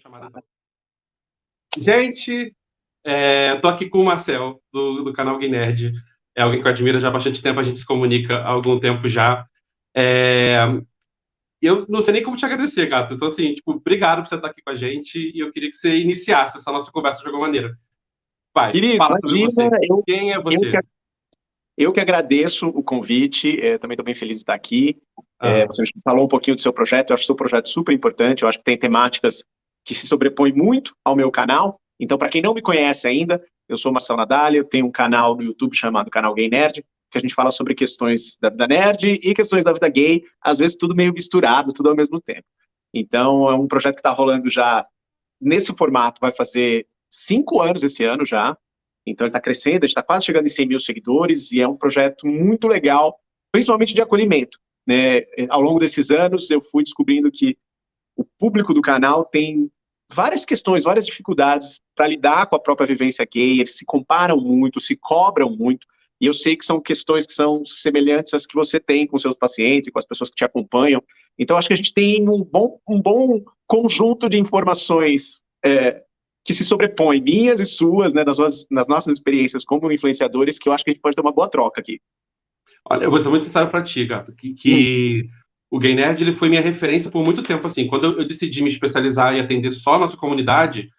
chamada então. Gente, tô aqui com o Marcel, do canal Gay Nerd. É alguém que eu admiro já há bastante tempo, a gente se comunica há algum tempo já. Eu não sei nem como te agradecer, gato. Então, assim, tipo, obrigado por você estar aqui com a gente e eu queria que você iniciasse essa nossa conversa de alguma maneira. Vai, Querido, fala sobre imagina, você. Quem é você? eu que agradeço o convite, também estou bem feliz de estar aqui. Ah, Você falou um pouquinho do seu projeto, eu acho o seu projeto super importante, eu acho que tem temáticas que se sobrepõem muito ao meu canal. Então, para quem não me conhece ainda, eu sou Marcel Nadalha, eu tenho um canal no YouTube chamado Canal Gay Nerd, que a gente fala sobre questões da vida nerd e questões da vida gay, às vezes tudo meio misturado, tudo ao mesmo tempo. Então, é um projeto que está rolando já nesse formato, vai fazer 5 anos esse ano já. Então ele está crescendo, a gente está quase chegando em 100 mil seguidores e é um projeto muito legal, principalmente de acolhimento, né? Ao longo desses anos eu fui descobrindo que o público do canal tem várias questões, várias dificuldades para lidar com a própria vivência gay, eles se comparam muito, se cobram muito, e eu sei que são questões que são semelhantes às que você tem com seus pacientes e com as pessoas que te acompanham. Então acho que a gente tem um bom conjunto de informações que se sobrepõem, minhas e suas, né, nas nossas experiências como influenciadores, que eu acho que a gente pode ter uma boa troca aqui. olha, eu vou ser muito sincero pra ti, gato, que o Gay Nerd ele foi minha referência por muito tempo, assim. Quando eu decidi me especializar e atender só a nossa comunidade,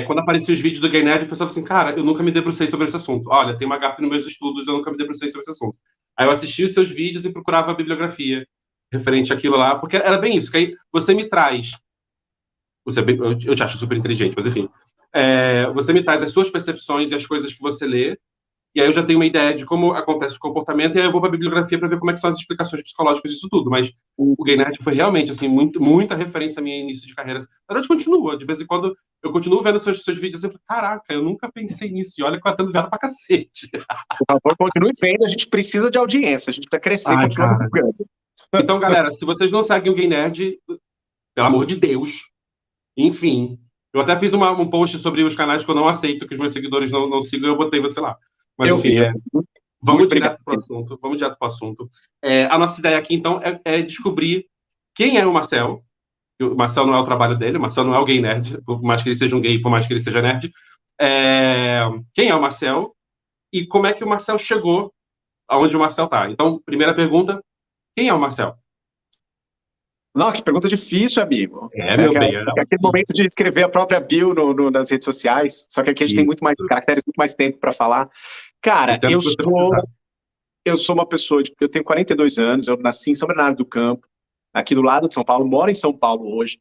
quando apareciam os vídeos do Gay Nerd, o pessoal falou assim, cara, eu nunca me debrucei sobre esse assunto. Olha, tem uma gap nos meus estudos, eu nunca me debrucei sobre esse assunto. Aí eu assistia os seus vídeos e procurava a bibliografia referente àquilo lá, porque era bem isso, que aí você me traz, eu te acho super inteligente, mas enfim, você me traz as suas percepções e as coisas que você lê, e aí eu já tenho uma ideia de como acontece o comportamento, e aí eu vou para a bibliografia para ver como é que são as explicações psicológicas disso tudo. Mas o Gay Nerd foi realmente, assim, muita referência a minha início de carreira. Na verdade, continua. De vez em quando, eu continuo vendo seus vídeos e falo, caraca, eu nunca pensei nisso. E olha que eu atendo vendo pra cacete. Por favor, continue vendo, a gente precisa de audiência, a gente precisa crescer e Ai, continuar cara. divulgando. Então, galera, se vocês não seguem o Gay Nerd, pelo amor de Deus, enfim. Eu até fiz um post sobre os canais que eu não aceito que os meus seguidores não sigam, e eu botei você lá. Mas, Eu enfim, vi. vamos Muito obrigado. direto para o assunto. Vamos direto para o assunto. A nossa ideia aqui, então, é descobrir quem é o Marcel. O Marcel não é o trabalho dele, o Marcel não é o gay nerd, por mais que ele seja um gay, por mais que ele seja nerd. Quem é o Marcel e como é que o Marcel chegou aonde o Marcel está. Então, primeira pergunta, quem é o Marcel? Não, que pergunta difícil, amigo. Meu bem, É aquele momento de escrever a própria bio nas redes sociais, só que aqui a gente tem muito mais caracteres, muito mais tempo para falar. Cara, o tempo que você precisar. eu sou uma pessoa, eu tenho 42 anos, eu nasci em São Bernardo do Campo, aqui do lado de São Paulo, moro em São Paulo hoje.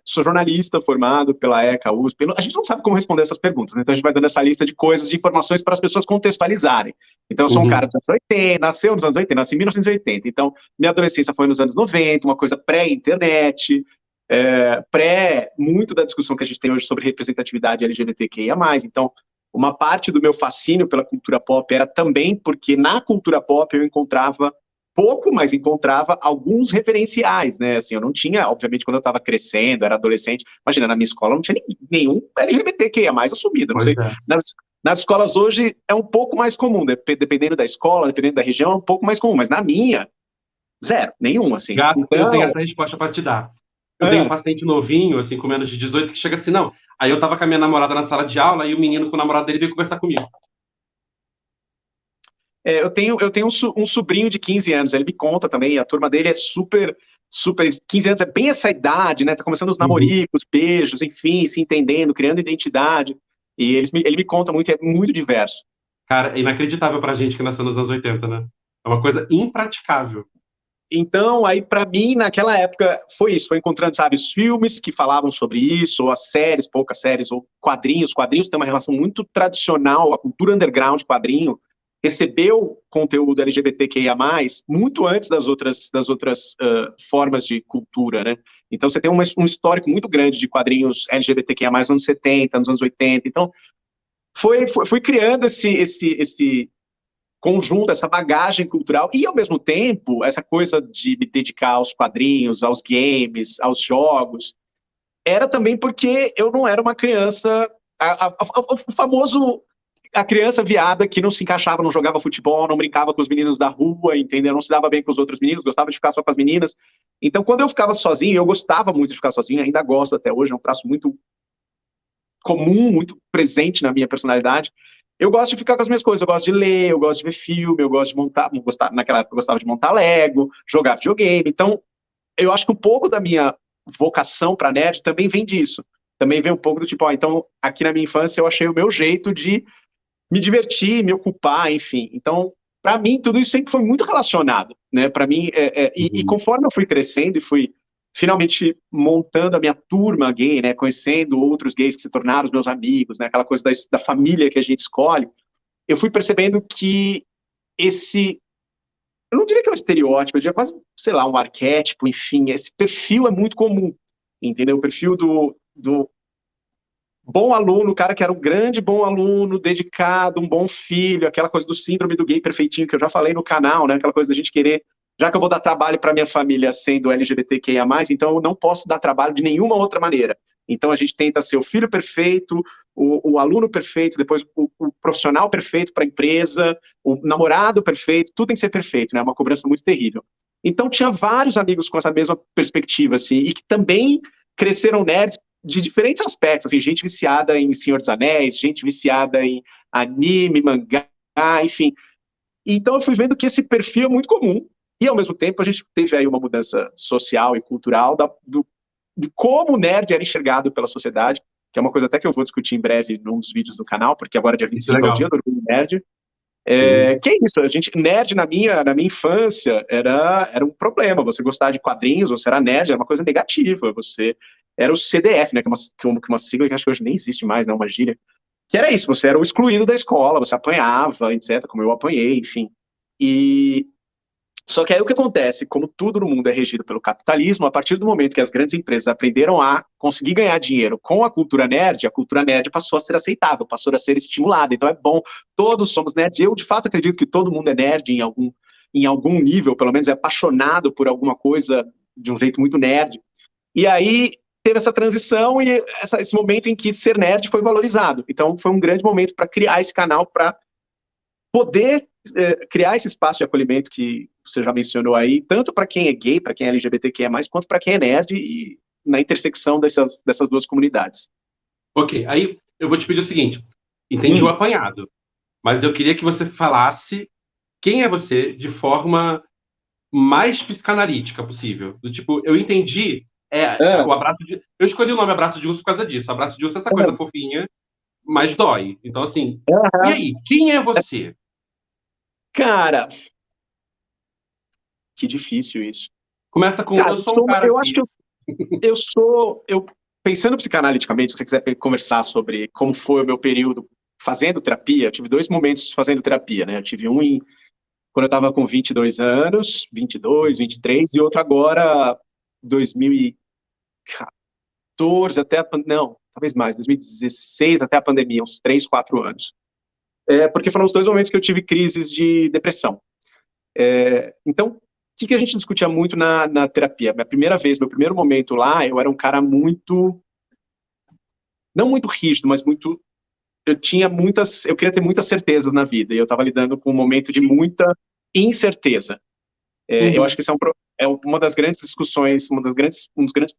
Sou jornalista formado pela ECA, USP. A gente não sabe como responder essas perguntas, né? Então a gente vai dando essa lista de coisas, de informações para as pessoas contextualizarem. Então eu sou um cara dos anos 80, nasceu nos anos 80, nasci em 1980. Então minha adolescência foi nos anos 90, uma coisa pré-internet, pré muito da discussão que a gente tem hoje sobre representatividade LGBTQIA+. Então uma parte do meu fascínio pela cultura pop era também porque na cultura pop eu encontrava pouco, mas encontrava alguns referenciais, né? Assim, eu não tinha, obviamente, quando eu estava crescendo, era adolescente, imagina, na minha escola não tinha nenhum LGBTQIA mais assumido, não sei. Nas escolas hoje é um pouco mais comum, dependendo da escola, dependendo da região, é um pouco mais comum, mas na minha, zero, nenhum, assim. Gato, Então, eu tenho essa resposta para te dar. Eu tenho um paciente novinho, assim, com menos de 18, que chega assim, não. Aí eu tava com a minha namorada na sala de aula e o menino com o namorado dele veio conversar comigo. eu tenho um sobrinho de 15 anos, ele me conta também, a turma dele é super, 15 anos é bem essa idade, né? Tá começando os namoricos, beijos, enfim, se entendendo, criando identidade. E ele me conta muito, é muito diverso. Cara, é inacreditável pra gente que nasceu nos anos 80, né? É uma coisa impraticável. Então, aí, para mim, naquela época, foi isso, foi encontrando, sabe, os filmes que falavam sobre isso, ou as séries, poucas séries, ou quadrinhos. Quadrinhos têm uma relação muito tradicional, a cultura underground quadrinho recebeu conteúdo LGBTQIA+, muito antes das outras formas de cultura, né? Então, você tem um histórico muito grande de quadrinhos LGBTQIA+, nos anos 70, nos anos 80. Então, fui criando esse conjunto, essa bagagem cultural, e ao mesmo tempo, essa coisa de me dedicar aos quadrinhos, aos games, aos jogos, era também porque eu não era uma criança, o famoso, a criança viada que não se encaixava, não jogava futebol, não brincava com os meninos da rua, entendeu? Não se dava bem com os outros meninos, gostava de ficar só com as meninas. Então, quando eu ficava sozinho, eu gostava muito de ficar sozinho, ainda gosto até hoje, é um traço muito comum, muito presente na minha personalidade. Eu gosto de ficar com as minhas coisas, eu gosto de ler, eu gosto de ver filme, eu gosto de montar, naquela época eu gostava de montar Lego, jogar videogame. Então, eu acho que um pouco da minha vocação para nerd também vem disso. Também vem um pouco do tipo, então, aqui na minha infância eu achei o meu jeito de me divertir, me ocupar, enfim. Então, para mim, tudo isso sempre foi muito relacionado, né? Para mim, e conforme eu fui crescendo e fui finalmente montando a minha turma gay, né? Conhecendo outros gays que se tornaram os meus amigos, né? Aquela coisa da família que a gente escolhe, eu fui percebendo que eu não diria que é um estereótipo, eu diria quase, sei lá, um arquétipo, enfim, esse perfil é muito comum, entendeu? O perfil do bom aluno, o cara que era um grande bom aluno, dedicado, um bom filho, aquela coisa do síndrome do gay perfeitinho, que eu já falei no canal, né? Aquela coisa da gente querer, já que eu vou dar trabalho para minha família sendo LGBTQIA+, então eu não posso dar trabalho de nenhuma outra maneira. Então a gente tenta ser o filho perfeito, o aluno perfeito, depois o profissional perfeito para a empresa, o namorado perfeito, tudo tem que ser perfeito, né? É uma cobrança muito terrível. Então tinha vários amigos com essa mesma perspectiva, assim, e que também cresceram nerds de diferentes aspectos, assim, gente viciada em Senhor dos Anéis, gente viciada em anime, mangá, enfim. Então eu fui vendo que esse perfil é muito comum, e ao mesmo tempo a gente teve aí uma mudança social e cultural de como o nerd era enxergado pela sociedade, que é uma coisa até que eu vou discutir em breve num dos vídeos do canal, porque agora dia 25 é o dia do Orgulho Nerd. Que é isso, a gente, nerd na minha infância era um problema, você gostar de quadrinhos, você era nerd, era uma coisa negativa, você era o CDF, né, que é uma sigla que acho que hoje nem existe mais, né, uma gíria, que era isso, você era o excluído da escola, você apanhava, etc, como eu apanhei, enfim. Só que aí o que acontece, como tudo no mundo é regido pelo capitalismo, a partir do momento que as grandes empresas aprenderam a conseguir ganhar dinheiro com a cultura nerd passou a ser aceitável, passou a ser estimulada. Então é bom, todos somos nerds. Eu, de fato, acredito que todo mundo é nerd em algum nível, pelo menos é apaixonado por alguma coisa de um jeito muito nerd. E aí teve essa transição e esse momento em que ser nerd foi valorizado. Então foi um grande momento para criar esse canal, para poder criar esse espaço de acolhimento que você já mencionou aí, tanto para quem é gay, para quem é LGBTQIA+, quanto para quem é nerd, e na intersecção dessas duas comunidades. Ok, aí eu vou te pedir o seguinte, entendi o apanhado, mas eu queria que você falasse quem é você de forma mais psicanalítica possível. Do tipo, eu entendi o abraço de... Eu escolhi o nome abraço de urso por causa disso. Abraço de urso é essa coisa fofinha, mas dói. Então, assim, e aí, quem é você? Cara, que difícil isso. Começa com, cara, eu sou um cara eu acho que eu pensando psicanaliticamente, se você quiser conversar sobre como foi o meu período fazendo terapia, eu tive 2 momentos fazendo terapia, né? Eu tive um quando eu estava com 22 anos, 22, 23, e outro agora, 2014, não, talvez mais, 2016 até a pandemia, uns 3, 4 anos. Porque foram os 2 momentos que eu tive crises de depressão. Então, o que a gente discutia muito na terapia? Minha primeira vez, meu primeiro momento lá, eu era um cara muito, não muito rígido, mas muito, eu queria ter muitas certezas na vida, e eu estava lidando com um momento de muita incerteza. Eu acho que isso é uma das grandes discussões, um dos grandes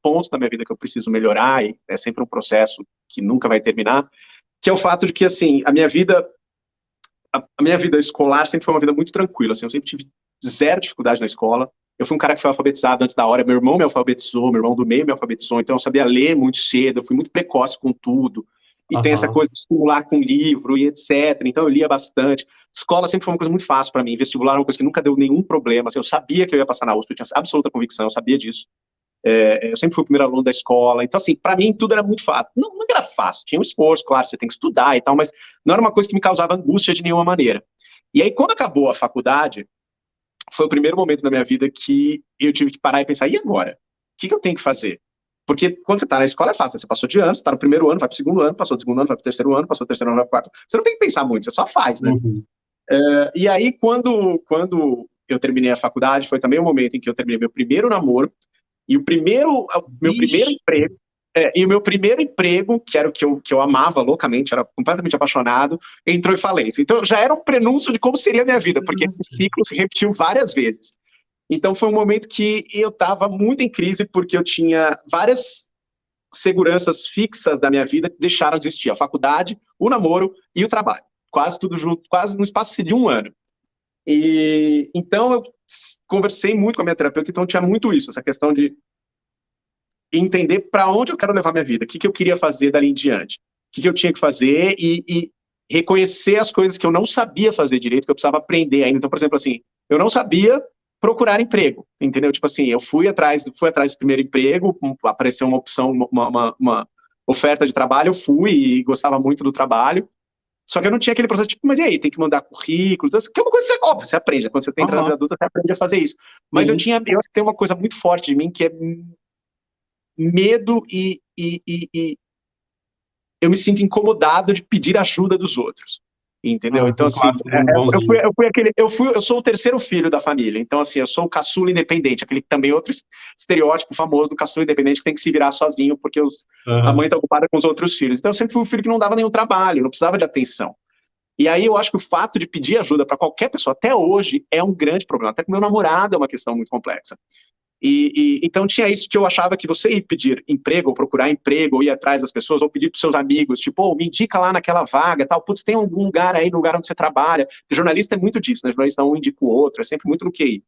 pontos da minha vida que eu preciso melhorar, e é sempre um processo que nunca vai terminar, que é o fato de que, assim, a minha vida escolar sempre foi uma vida muito tranquila, assim, eu sempre tive zero dificuldade na escola. Eu fui um cara que foi alfabetizado antes da hora, meu irmão me alfabetizou, meu irmão do meio me alfabetizou, então eu sabia ler muito cedo, eu fui muito precoce com tudo, e tem essa coisa de estimular com livro e etc, então eu lia bastante. Escola sempre foi uma coisa muito fácil para mim, vestibular era uma coisa que nunca deu nenhum problema, assim, eu sabia que eu ia passar na USP, eu tinha absoluta convicção, eu sabia disso. Eu sempre fui o primeiro aluno da escola, então assim, para mim tudo era muito fácil. Não era fácil, tinha um esforço, claro, você tem que estudar e tal, mas não era uma coisa que me causava angústia de nenhuma maneira. E aí, quando acabou a faculdade, foi o primeiro momento da minha vida que eu tive que parar e pensar, e agora? O que eu tenho que fazer? Porque quando você está na escola é fácil, você passou de ano, você está no primeiro ano, vai para o segundo ano, passou do segundo ano, vai para o terceiro ano, passou do terceiro ano, vai para o quarto. Você não tem que pensar muito, você só faz, né? E aí, quando eu terminei a faculdade, foi também o momento em que eu terminei meu primeiro namoro, e meu primeiro emprego, e o meu primeiro emprego, que era o que eu amava loucamente, era completamente apaixonado, entrou em falência. Então já era um prenúncio de como seria a minha vida, porque esse ciclo se repetiu várias vezes. Então foi um momento que eu estava muito em crise, porque eu tinha várias seguranças fixas da minha vida que deixaram de existir. A faculdade, o namoro e o trabalho. Quase tudo junto, quase no espaço de um ano. E então eu conversei muito com a minha terapeuta, então tinha muito isso, essa questão de entender para onde eu quero levar minha vida, o que eu queria fazer dali em diante, o que eu tinha que fazer e reconhecer as coisas que eu não sabia fazer direito, que eu precisava aprender ainda. Então, por exemplo, assim, eu não sabia procurar emprego, entendeu? Tipo assim, eu fui atrás do primeiro emprego, apareceu uma opção, uma oferta de trabalho, eu fui e gostava muito do trabalho, só que eu não tinha aquele processo, tipo, mas e aí, tem que mandar currículo, que é uma coisa que óbvio, você aprende, quando você entra na vida adulta, você aprende a fazer isso. Mas eu acho que tem uma coisa muito forte de mim, que é medo e eu me sinto incomodado de pedir ajuda dos outros, entendeu? Então, assim, eu sou o terceiro filho da família, então, assim, eu sou o caçula independente, aquele também outro estereótipo famoso do caçula independente que tem que se virar sozinho, porque a mãe está ocupada com os outros filhos. Então, eu sempre fui o filho que não dava nenhum trabalho, não precisava de atenção. E aí eu acho que o fato de pedir ajuda para qualquer pessoa, até hoje, é um grande problema. Até com meu namorado é uma questão muito complexa. Então tinha isso que eu achava que você ir pedir emprego, ou procurar emprego, ou ir atrás das pessoas, ou pedir para seus amigos, tipo, oh, me indica lá naquela vaga, tal, putz, tem algum lugar aí, no lugar onde você trabalha, porque jornalista é muito disso, né, jornalista um indica o outro, é sempre muito no QI.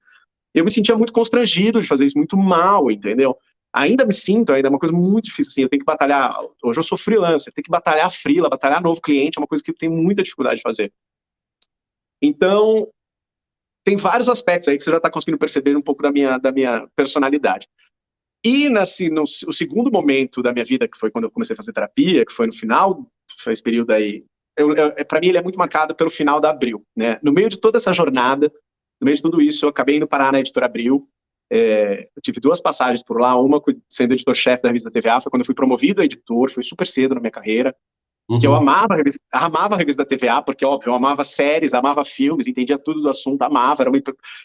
Eu me sentia muito constrangido de fazer isso, muito mal, entendeu? Ainda me sinto, ainda é uma coisa muito difícil, assim, eu tenho que batalhar, hoje eu sou freelancer, tenho que batalhar freela, batalhar novo cliente, é uma coisa que eu tenho muita dificuldade de fazer. Então, tem vários aspectos aí que você já está conseguindo perceber um pouco da minha personalidade. E no segundo momento da minha vida, que foi quando eu comecei a fazer terapia, que foi no final, foi esse período aí, para mim ele é muito marcado pelo final da Abril, né? No meio de toda essa jornada, no meio de tudo isso, eu acabei indo parar na editora Abril, eu tive 2 passagens por lá, uma sendo editor-chefe da revista TVA, foi quando eu fui promovido a editor, foi super cedo na minha carreira, que eu amava a revista da TVA, porque, óbvio, eu amava séries, amava filmes, entendia tudo do assunto, amava,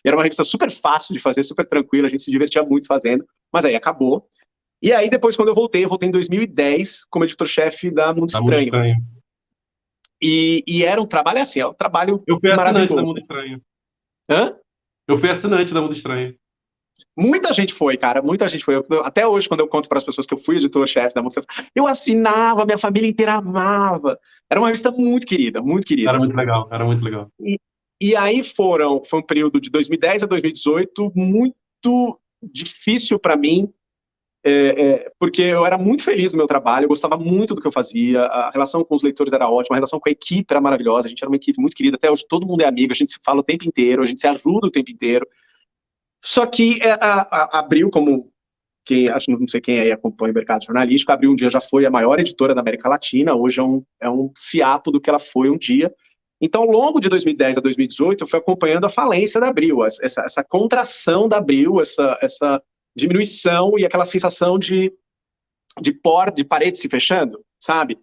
era uma revista super fácil de fazer, super tranquila, a gente se divertia muito fazendo, mas aí acabou. E aí, depois, quando eu voltei em 2010, como editor-chefe da Mundo Estranho. E era um trabalho assim, é um trabalho eu fui assinante maravilhoso. da Mundo Estranho. Hã? Eu fui assinante da Mundo Estranho. Muita gente foi, cara, muita gente foi. Até hoje, quando eu conto para as pessoas que eu fui editor-chefe da Mundo Estranho, eu assinava, minha família inteira amava. Era uma revista muito querida, muito querida. Era muito legal, era muito legal. E aí foi um período de 2010 a 2018 muito difícil para mim, porque eu era muito feliz no meu trabalho, eu gostava muito do que eu fazia, a relação com os leitores era ótima, a relação com a equipe era maravilhosa, a gente era uma equipe muito querida, até hoje todo mundo é amigo, a gente se fala o tempo inteiro, a gente se ajuda o tempo inteiro. Só que a Abril, como não sei quem aí acompanha o mercado jornalístico, a Abril um dia já foi a maior editora da América Latina, hoje é um fiapo do que ela foi um dia. Então, ao longo de 2010 a 2018, eu fui acompanhando a falência da Abril, essa contração da Abril, essa diminuição e aquela sensação de parede se fechando, sabe?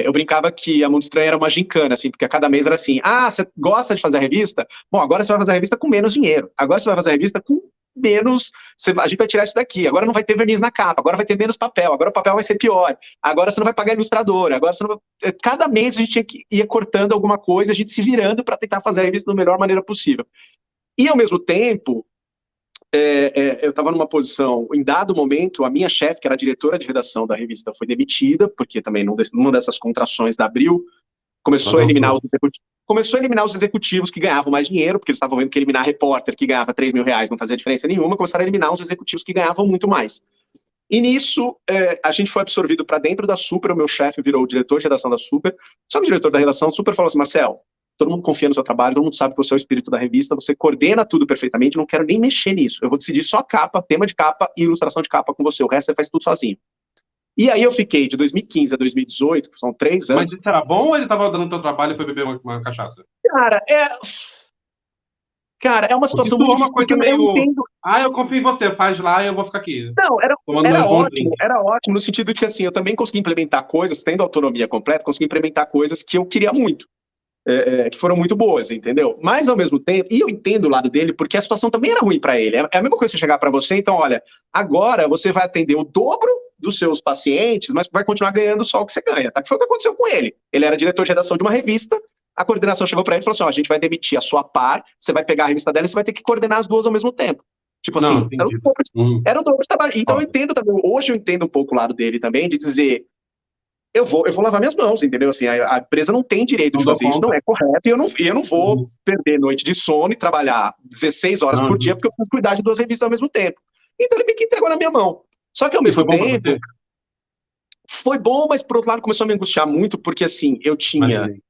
Eu brincava que a Mundo Estranho era uma gincana, assim, porque a cada mês era assim, você gosta de fazer a revista? Bom, agora você vai fazer a revista com menos dinheiro, agora você vai fazer a revista com menos, a gente vai tirar isso daqui, agora não vai ter verniz na capa, agora vai ter menos papel, agora o papel vai ser pior, agora você não vai pagar ilustrador, agora você não vai... Cada mês a gente tinha que ir cortando alguma coisa, a gente se virando para tentar fazer a revista da melhor maneira possível. E, ao mesmo tempo, eu estava numa posição, em dado momento, a minha chefe, que era a diretora de redação da revista, foi demitida, porque também numa dessas contrações da Abril, começou a eliminar os executivos que ganhavam mais dinheiro, porque eles estavam vendo que eliminar repórter que ganhava 3 mil reais não fazia diferença nenhuma, começaram a eliminar os executivos que ganhavam muito mais. E nisso, a gente foi absorvido para dentro da Super, o meu chefe virou o diretor de redação da Super, só que o diretor da redação da Super falou assim, Marcel, todo mundo confia no seu trabalho, todo mundo sabe que você é o espírito da revista, você coordena tudo perfeitamente, não quero nem mexer nisso, eu vou decidir só capa, tema de capa e ilustração de capa com você, o resto você faz tudo sozinho. E aí eu fiquei de 2015 a 2018, que são 3 anos. Mas isso era bom ou ele estava dando teu trabalho e foi beber uma cachaça? Cara, é uma situação muito difícil, porque eu entendo... eu confio em você, faz lá e eu vou ficar aqui. Não, era ótimo no sentido de que, assim, eu também consegui implementar coisas, tendo autonomia completa, consegui implementar coisas que eu queria muito, que foram muito boas, entendeu? Mas, ao mesmo tempo, e eu entendo o lado dele, porque a situação também era ruim para ele. É a mesma coisa você chegar para você, então, olha, agora você vai atender o dobro dos seus pacientes, mas vai continuar ganhando só o que você ganha, tá? Que foi o que aconteceu com ele. Ele era diretor de redação de uma revista, a coordenação chegou para ele e falou assim, a gente vai demitir a sua par, você vai pegar a revista dela e você vai ter que coordenar as duas ao mesmo tempo. Tipo Não, assim, entendi. era o dobro de trabalho. Então eu entendo também, hoje eu entendo um pouco o lado dele também, de dizer, eu vou lavar minhas mãos, entendeu? Assim, a empresa não tem direito Não de dou fazer isso, não conta. é correto, e eu não vou perder noite de sono e trabalhar 16 horas por dia, porque eu preciso cuidar de 2 revistas ao mesmo tempo. Então ele meio que entregou na minha mão. Só que ao E mesmo foi bom pra tempo, você? foi bom, mas por outro lado começou a me angustiar muito, porque assim, Imaginei.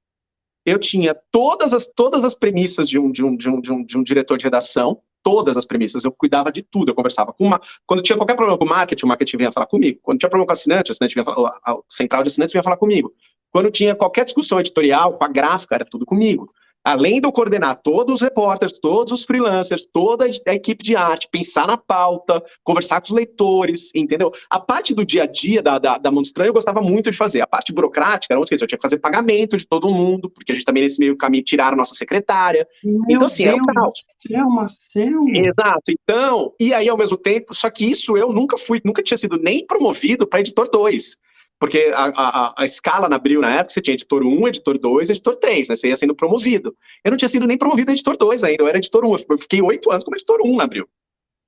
eu tinha todas as premissas de um diretor de redação, todas as premissas, eu cuidava de tudo, eu conversava com uma. Quando tinha qualquer problema com o marketing vinha falar comigo. Quando tinha problema com o assinante vinha falar, a central de assinantes vinha falar comigo. Quando tinha qualquer discussão editorial com a gráfica, era tudo comigo. Além de eu coordenar todos os repórteres, todos os freelancers, toda a equipe de arte, pensar na pauta, conversar com os leitores, entendeu? A parte do dia a dia da Mundo Estranho eu gostava muito de fazer. A parte burocrática, era eu tinha que fazer pagamento de todo mundo, porque a gente também nesse meio caminho tiraram nossa secretária. Então, assim, era um caos. Marcelo. Exato. Então, e aí ao mesmo tempo, só que isso eu nunca tinha sido nem promovido para editor 2. Porque a escala na Abril, na época, você tinha editor 1, editor 2, editor 3, né? Você ia sendo promovido. Eu não tinha sido nem promovido a editor 2 ainda, eu era editor 1. Eu fiquei 8 anos como editor 1 na Abril,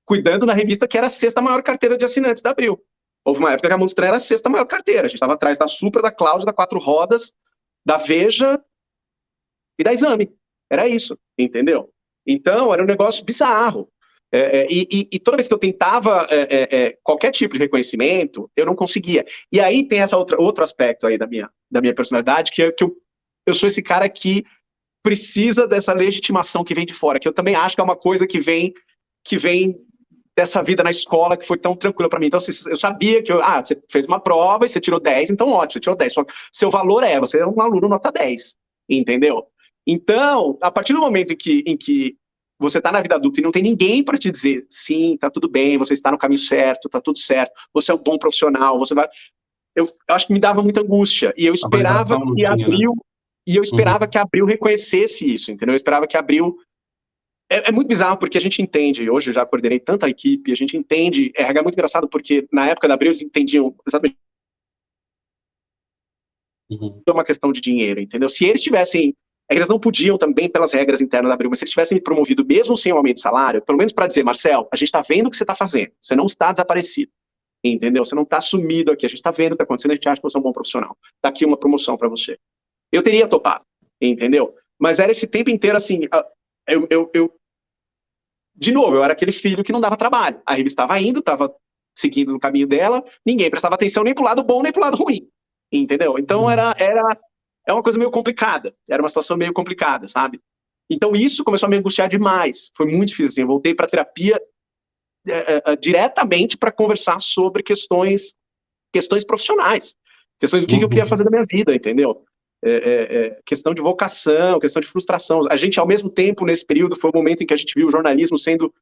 cuidando na revista que era a 6ª maior carteira de assinantes da Abril. Houve uma época que a Mundo Estranho era a 6ª maior carteira. A gente estava atrás da Supra, da Cláudia, da Quatro Rodas, da Veja e da Exame. Era isso, entendeu? Então, era um negócio bizarro. E toda vez que eu tentava qualquer tipo de reconhecimento, eu não conseguia. E aí tem esse outro aspecto aí da minha personalidade, que é que eu sou esse cara que precisa dessa legitimação que vem de fora, que eu também acho que é uma coisa que vem dessa vida na escola que foi tão tranquila para mim. Então, eu sabia que você fez uma prova e você tirou 10, então ótimo, você tirou 10. Seu valor você é um aluno nota 10, entendeu? Então, a partir do momento em que você está na vida adulta e não tem ninguém para te dizer, sim, tá tudo bem, você está no caminho certo, tá tudo certo, você é um bom profissional, você vai. Eu acho que me dava muita angústia. E eu esperava que Abril, que Abril reconhecesse isso, entendeu? Eu esperava que Abril. É muito bizarro porque a gente entende, hoje eu já coordenei tanta equipe, a gente entende, RH é muito engraçado porque na época da Abril eles entendiam exatamente uma questão de dinheiro, entendeu? Se eles tivessem, eles não podiam também pelas regras internas da Abril, mas se eles tivessem me promovido mesmo sem um aumento de salário, pelo menos para dizer, Marcel, a gente está vendo o que você está fazendo, você não está desaparecido, entendeu? Você não está sumido aqui, a gente está vendo o que está acontecendo, a gente acha que você é um bom profissional, tá aqui uma promoção para você. Eu teria topado, entendeu? Mas era esse tempo inteiro assim, de novo, eu era aquele filho que não dava trabalho. A revista estava indo, estava seguindo no caminho dela, ninguém prestava atenção nem pro lado bom nem pro lado ruim, entendeu? Então é uma coisa meio complicada, era uma situação meio complicada, sabe? Então isso começou a me angustiar demais, foi muito difícil, assim, eu voltei para terapia diretamente para conversar sobre questões profissionais, questões do que eu queria fazer da minha vida, entendeu? Questão de vocação, questão de frustração. A gente, ao mesmo tempo, nesse período, foi o momento em que a gente viu o jornalismo sendo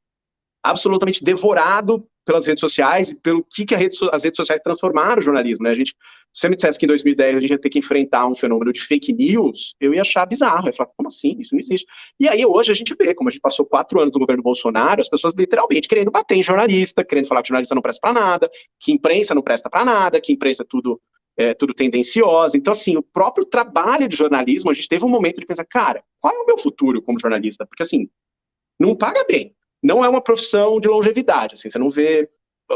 absolutamente devorado pelas redes sociais e pelo que as redes sociais transformaram o jornalismo, né? Se você me dissesse que em 2010 a gente ia ter que enfrentar um fenômeno de fake news, eu ia achar bizarro, eu ia falar, como assim? Isso não existe. E aí hoje a gente vê, como a gente passou 4 anos no governo Bolsonaro, as pessoas literalmente querendo bater em jornalista, querendo falar que jornalista não presta para nada, que imprensa não presta para nada, que imprensa é tudo tendenciosa. Então, assim, o próprio trabalho de jornalismo, a gente teve um momento de pensar, cara, qual é o meu futuro como jornalista? Porque, assim, não paga bem. Não é uma profissão de longevidade, assim, você não vê.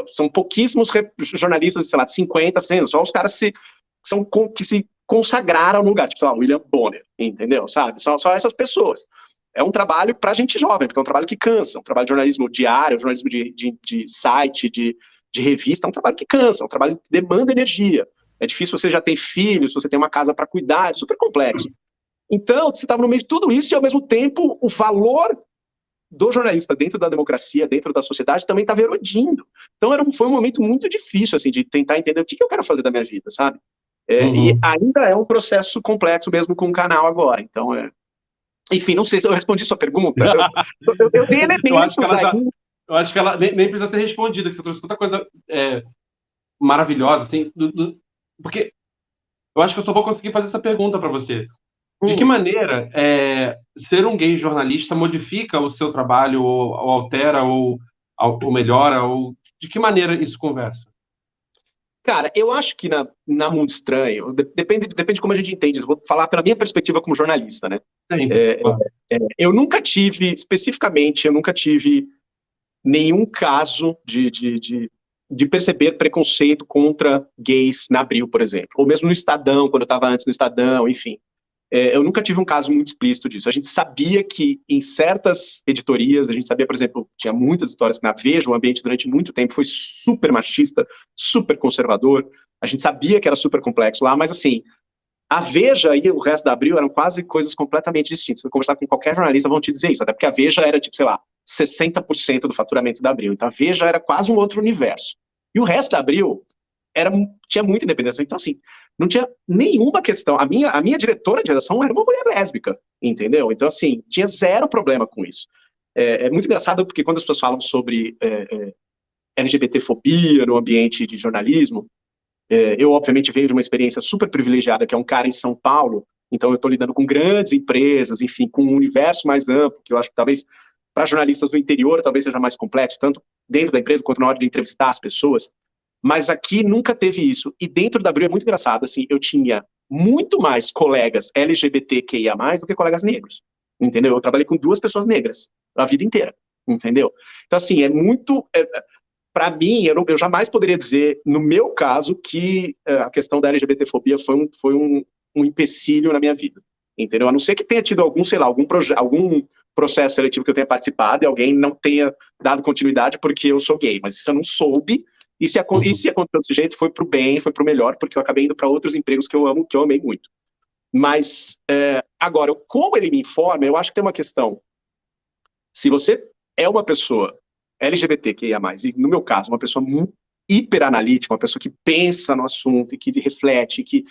São pouquíssimos jornalistas, sei lá, de 50, 100 anos, só os caras que se consagraram no lugar, tipo, sei lá, William Bonner, entendeu? Sabe? Só essas pessoas. É um trabalho para gente jovem, porque é um trabalho que cansa, um trabalho de jornalismo diário, jornalismo de site, de revista, é um trabalho que cansa, é um trabalho que demanda energia. É difícil você já ter filhos, você tem uma casa para cuidar, é super complexo. Então, você estava no meio de tudo isso e, ao mesmo tempo, o valor do jornalista dentro da democracia, dentro da sociedade, também estava erodindo. Então, foi um momento muito difícil, assim, de tentar entender o que eu quero fazer da minha vida, sabe? E ainda é um processo complexo mesmo com o canal agora. Então, enfim, não sei se eu respondi sua pergunta. Eu dei elementos aí. Eu acho que ela nem precisa ser respondida, que você trouxe tanta coisa maravilhosa, assim, porque eu acho que eu só vou conseguir fazer essa pergunta para você. De que maneira ser um gay jornalista modifica o seu trabalho, ou altera, ou melhora, ou de que maneira isso conversa? Cara, eu acho que na Mundo Estranho, depende de como a gente entende isso. Vou falar pela minha perspectiva como jornalista, né? Sim, claro. Eu nunca tive nenhum caso de perceber preconceito contra gays na Abril, por exemplo. Ou mesmo no Estadão, quando eu estava antes no Estadão, enfim. Eu nunca tive um caso muito explícito disso. A gente sabia que em certas editorias, a gente sabia, por exemplo, tinha muitas histórias que na Veja, o ambiente durante muito tempo foi super machista, super conservador. A gente sabia que era super complexo lá, mas assim, a Veja e o resto da Abril eram quase coisas completamente distintas. Se você conversar com qualquer jornalista, vão te dizer isso, até porque a Veja era, tipo, sei lá, 60% do faturamento da Abril. Então a Veja era quase um outro universo. E o resto da Abril tinha muita independência. Então, assim, não tinha nenhuma questão. A minha diretora de redação era uma mulher lésbica, entendeu? Então, assim, tinha zero problema com isso. É muito engraçado porque quando as pessoas falam sobre LGBTfobia no ambiente de jornalismo, eu, obviamente, venho de uma experiência super privilegiada, que é um cara em São Paulo, então eu estou lidando com grandes empresas, enfim, com um universo mais amplo, que eu acho que talvez para jornalistas do interior talvez seja mais complexo, tanto dentro da empresa quanto na hora de entrevistar as pessoas, mas aqui nunca teve isso. E dentro da Abril é muito engraçado, assim, eu tinha muito mais colegas LGBTQIA+, do que colegas negros, entendeu? Eu trabalhei com 2 pessoas negras a vida inteira, entendeu? Então, assim, é muito... para mim, eu jamais poderia dizer, no meu caso, que a questão da LGBTfobia foi um empecilho na minha vida, entendeu? A não ser que tenha tido algum, sei lá, algum processo seletivo que eu tenha participado e alguém não tenha dado continuidade porque eu sou gay, mas isso eu não soube, e se aconteceu desse jeito, foi pro bem, foi pro melhor, porque eu acabei indo para outros empregos que eu amo, que eu amei muito. Mas, agora, como ele me informa, eu acho que tem uma questão. Se você é uma pessoa LGBTQIA+, e no meu caso, uma pessoa muito hiperanalítica, uma pessoa que pensa no assunto e que reflete, que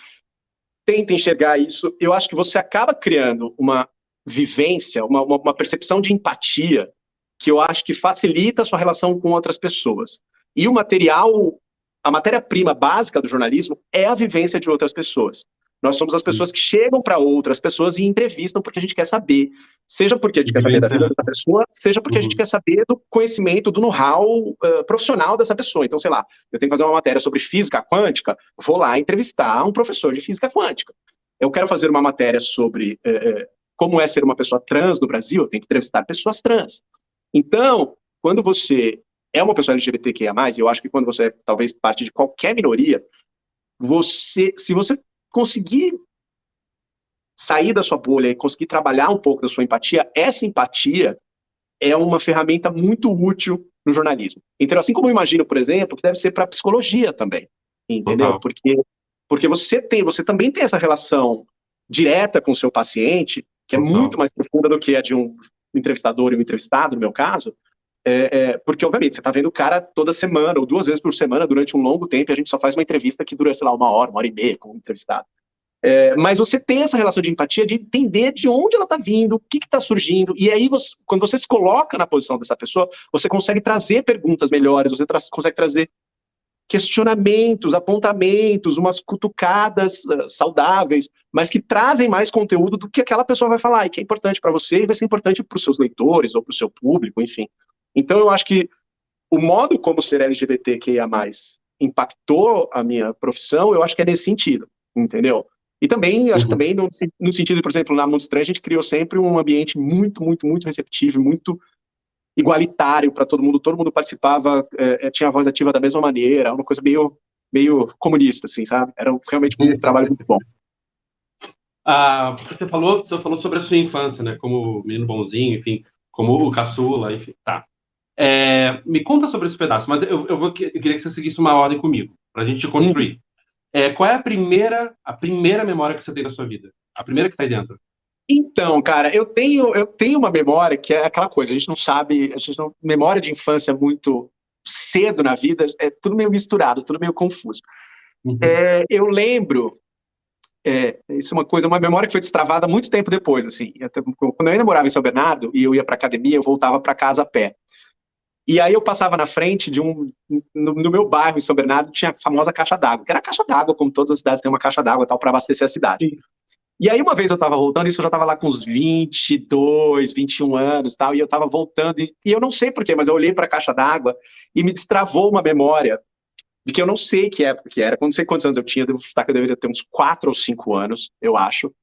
tenta enxergar isso, eu acho que você acaba criando uma vivência, uma percepção de empatia que eu acho que facilita a sua relação com outras pessoas. E a matéria-prima básica do jornalismo é a vivência de outras pessoas. Nós somos as pessoas que chegam para outras pessoas e entrevistam porque a gente quer saber. Seja porque a gente quer saber da vida dessa pessoa, seja porque a gente quer saber do conhecimento, do know-how profissional dessa pessoa. Então, sei lá, eu tenho que fazer uma matéria sobre física quântica, vou lá entrevistar um professor de física quântica. Eu quero fazer uma matéria sobre como é ser uma pessoa trans no Brasil, eu tenho que entrevistar pessoas trans. Então, quando você é uma pessoa LGBTQIA+, e eu acho que quando você talvez parte de qualquer minoria, se você conseguir sair da sua bolha e conseguir trabalhar um pouco da sua empatia, essa empatia é uma ferramenta muito útil no jornalismo. Então, assim como eu imagino, por exemplo, que deve ser para a psicologia também, entendeu? Porque você também tem essa relação direta com o seu paciente, que é muito mais profunda do que a de um entrevistador e um entrevistado, no meu caso, porque, obviamente, você está vendo o cara toda semana, ou 2 vezes por semana, durante um longo tempo, e a gente só faz uma entrevista que dura, sei lá, 1 hora e meia com o entrevistado. Mas você tem essa relação de empatia, de entender de onde ela está vindo, o que está surgindo, e aí, quando você se coloca na posição dessa pessoa, você consegue trazer perguntas melhores, você consegue trazer questionamentos, apontamentos, umas cutucadas saudáveis, mas que trazem mais conteúdo do que aquela pessoa vai falar, e que é importante para você, e vai ser importante para os seus leitores, ou para o seu público, enfim. Então, eu acho que o modo como ser LGBTQIA+, impactou a minha profissão, eu acho que é nesse sentido, entendeu? E também, acho que também no sentido, por exemplo, na Mundo Estranho, a gente criou sempre um ambiente muito, muito, muito receptivo, muito igualitário para todo mundo participava, tinha a voz ativa da mesma maneira, uma coisa meio comunista, assim, sabe? Era realmente um trabalho muito bom. Você falou sobre a sua infância, né? Como menino bonzinho, enfim, como o caçula, enfim, tá. Me conta sobre esse pedaço, mas eu queria que você seguisse uma ordem comigo, para a gente construir. Qual é a primeira memória que você tem da sua vida? A primeira que está aí dentro? Então, cara, eu tenho uma memória que é aquela coisa, a gente não, memória de infância muito cedo na vida, é tudo meio misturado, tudo meio confuso. Eu lembro, isso é uma memória que foi destravada muito tempo depois, assim, quando eu ainda morava em São Bernardo e eu ia para academia, eu voltava para casa a pé. E aí eu passava na frente no meu bairro em São Bernardo tinha a famosa caixa d'água, que era a caixa d'água, como todas as cidades têm uma caixa d'água tal para abastecer a cidade. E aí uma vez eu estava voltando, isso eu já estava lá com uns 22, 21 anos tal, e eu estava voltando, e eu não sei porquê, mas eu olhei para a caixa d'água e me destravou uma memória de que eu não sei que época que era, não sei quantos anos eu tinha, devo chutar que eu deveria ter uns 4 ou 5 anos, eu acho,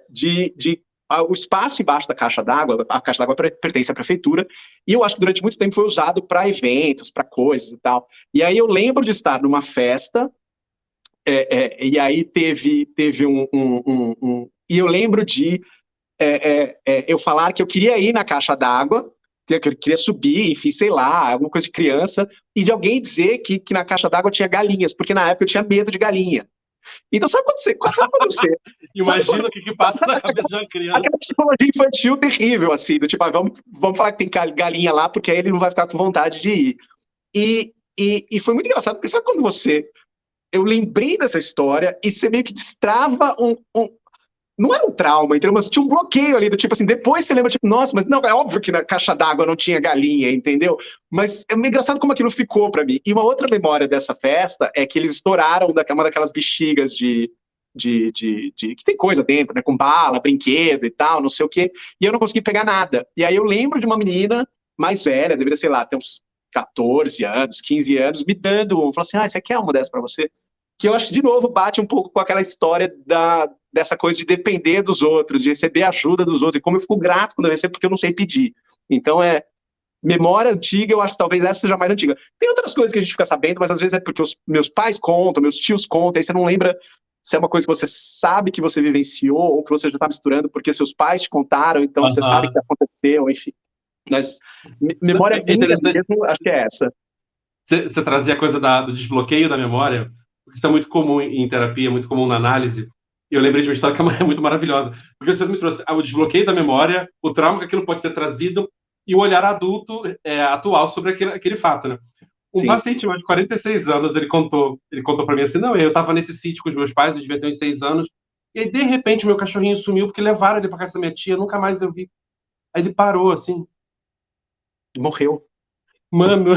de o espaço embaixo da caixa d'água, a caixa d'água pertence à prefeitura, e eu acho que durante muito tempo foi usado para eventos, para coisas e tal. E aí eu lembro de estar numa festa, e aí teve e eu lembro de eu falar que eu queria ir na caixa d'água, que eu queria subir, enfim, sei lá, alguma coisa de criança, e de alguém dizer que na caixa d'água tinha galinhas, porque na época eu tinha medo de galinha. Então, sabe quando você Imagina o que passa na cabeça de uma criança. Aquela psicologia infantil terrível, assim, do tipo, vamos falar que tem galinha lá, porque aí ele não vai ficar com vontade de ir. E foi muito engraçado, porque sabe quando eu lembrei dessa história e você meio que destrava não era um trauma, entendeu? Mas tinha um bloqueio ali, do tipo assim, depois você lembra, tipo, nossa, mas não, é óbvio que na caixa d'água não tinha galinha, entendeu? Mas é meio engraçado como aquilo ficou pra mim. E uma outra memória dessa festa é que eles estouraram uma daquelas bexigas que tem coisa dentro, né? Com bala, brinquedo e tal, não sei o quê. E eu não consegui pegar nada. E aí eu lembro de uma menina mais velha, deveria, sei lá, ter uns 14 anos, 15 anos, me dando falou assim, você quer uma dessa pra você? Que eu acho que, de novo, bate um pouco com aquela história dessa coisa de depender dos outros, de receber ajuda dos outros, e como eu fico grato quando eu recebo, porque eu não sei pedir. Então, memória antiga, eu acho que talvez essa seja mais antiga. Tem outras coisas que a gente fica sabendo, mas às vezes é porque os meus pais contam, meus tios contam, aí você não lembra se é uma coisa que você sabe que você vivenciou, ou que você já está misturando porque seus pais te contaram, então você sabe que aconteceu, enfim. Mas memória minha mesmo, acho que é essa. Você trazia a coisa do desbloqueio da memória, porque isso é muito comum em terapia, muito comum na análise. E eu lembrei de uma história que é muito maravilhosa. Porque você me trouxe o desbloqueio da memória, o trauma que aquilo pode ser trazido e o olhar adulto atual sobre aquele fato, né? Um paciente de 46 anos, ele contou para mim assim, não, eu estava nesse sítio com os meus pais, eu devia ter uns 6 anos, e aí, de repente, meu cachorrinho sumiu porque levaram ele para casa da minha tia, nunca mais eu vi. Aí ele parou, assim. Morreu. Mano,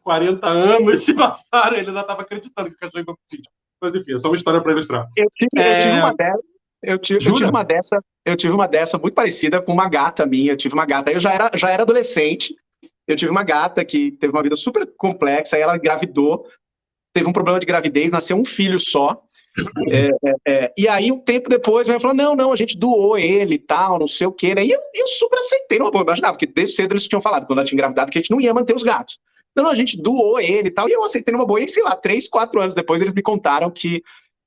40 anos se passaram, ele ainda estava acreditando que o cachorro ia para o sítio. Mas enfim, é só uma história para ilustrar. Eu tive uma dessa. Eu tive uma dessa muito parecida com uma gata minha. Eu tive uma gata. Eu já era adolescente. Eu tive uma gata que teve uma vida super complexa. Aí ela engravidou, teve um problema de gravidez, nasceu um filho só. E aí, um tempo depois, minha mãe falou: não, a gente doou ele e tal, não sei o quê. Né? E eu super aceitei. Não, eu imaginava, porque desde cedo eles tinham falado, quando ela tinha engravidado, que a gente não ia manter os gatos. Não, a gente doou ele e tal. E eu aceitei numa boa. E sei lá, 3, 4 anos depois, eles me contaram que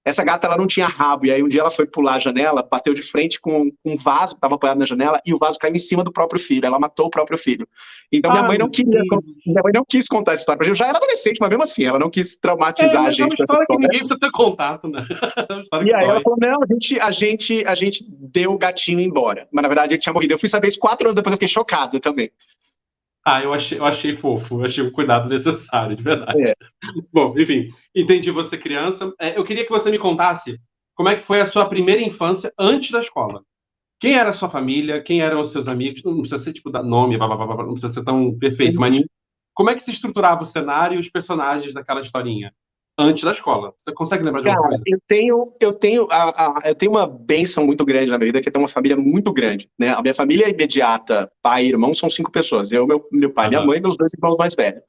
essa gata ela não tinha rabo, e aí um dia ela foi pular a janela, bateu de frente com um vaso que estava apoiado na janela, e o vaso caiu em cima do próprio filho, ela matou o próprio filho. Então minha mãe não quis contar essa história pra gente. Eu já era adolescente, mas mesmo assim, ela não quis traumatizar a gente com essa história. Que ninguém precisa ter contato, né? E aí ela falou, não, a gente deu o gatinho embora. Mas na verdade ele tinha morrido. Eu fui saber isso 4 anos depois, eu fiquei chocado também. Eu achei fofo, eu achei um cuidado necessário, de verdade. Bom, enfim, entendi você criança. Eu queria que você me contasse como é que foi a sua primeira infância antes da escola. Quem era a sua família? Quem eram os seus amigos? Não precisa ser tipo nome, não precisa ser tão perfeito, mas como é que se estruturava o cenário e os personagens daquela historinha antes da escola? Você consegue lembrar de alguma coisa? Eu tenho uma bênção muito grande na minha vida, que é ter uma família muito grande, né? A minha família imediata, pai e irmão, são 5 pessoas. Eu, meu pai, minha mãe e meus 2 irmãos mais velhos.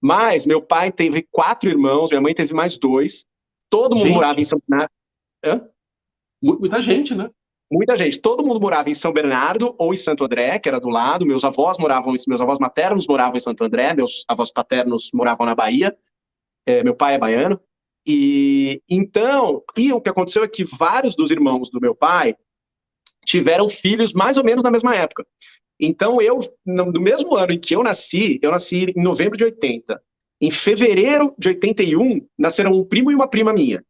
Mas meu pai teve 4 irmãos, minha mãe teve mais 2. Todo mundo morava em São Bernardo. Muita gente, né? Muita gente. Todo mundo morava em São Bernardo ou em Santo André, que era do lado. Meus avós maternos moravam em Santo André, meus avós paternos moravam na Bahia. Meu pai é baiano. E o que aconteceu é que vários dos irmãos do meu pai tiveram filhos mais ou menos na mesma época. Então, no mesmo ano em que eu nasci em novembro de 80. Em fevereiro de 81, nasceram um primo e uma prima minha.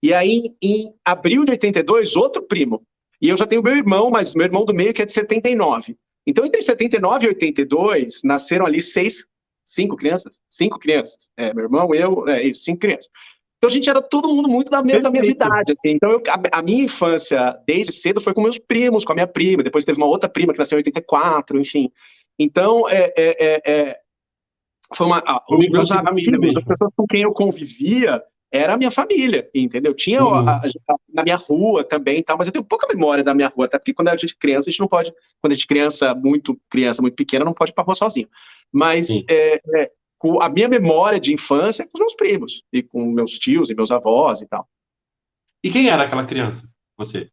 E aí, em abril de 82, outro primo. E eu já tenho meu irmão, mas meu irmão do meio que é de 79. Então, entre 79 e 82, nasceram ali 5 crianças. 5 crianças. Meu irmão, eu, 5 crianças. Então, a gente era todo mundo muito da mesma idade. Assim. Então, a minha infância, desde cedo, foi com meus primos, com a minha prima. Depois teve uma outra prima que nasceu em 84, enfim. Então, foi os meus amigos, as pessoas com quem eu convivia, era a minha família, entendeu? Tinha na minha rua também, tal, mas eu tenho pouca memória da minha rua, até porque quando a gente é criança, a gente não pode, quando a gente criança muito pequena, não pode ir pra rua sozinho. Mas a minha memória de infância é com os meus primos, e com meus tios e meus avós e tal. E quem era aquela criança? Você?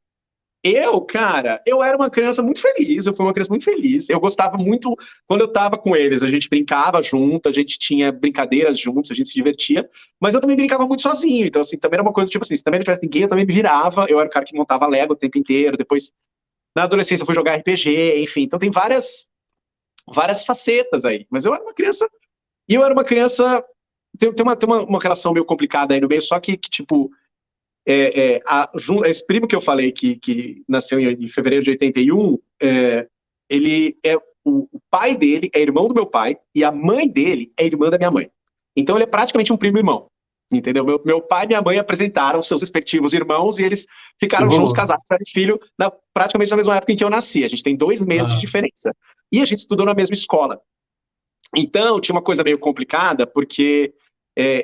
Cara, eu era uma criança muito feliz, eu fui uma criança muito feliz. Eu gostava muito, quando eu tava com eles, a gente brincava junto, a gente tinha brincadeiras juntos, a gente se divertia, mas eu também brincava muito sozinho. Então, assim, também era uma coisa tipo assim, se também não tivesse ninguém, eu também me virava. Eu era o cara que montava Lego o tempo inteiro. Depois, na adolescência, eu fui jogar RPG, enfim. Então, tem várias facetas aí. Mas eu era uma criança, e eu era uma criança. Tem uma relação meio complicada aí no meio, só que tipo. Esse primo que eu falei que nasceu em fevereiro de 81, ele é o pai dele é irmão do meu pai e a mãe dele é irmã da minha mãe. Então ele é praticamente um primo irmão, entendeu? Meu pai e minha mãe apresentaram seus respectivos irmãos e eles ficaram juntos, casados, tiveram filho praticamente na mesma época em que eu nasci. A gente tem 2 meses de diferença e a gente estudou na mesma escola. Então tinha uma coisa meio complicada porque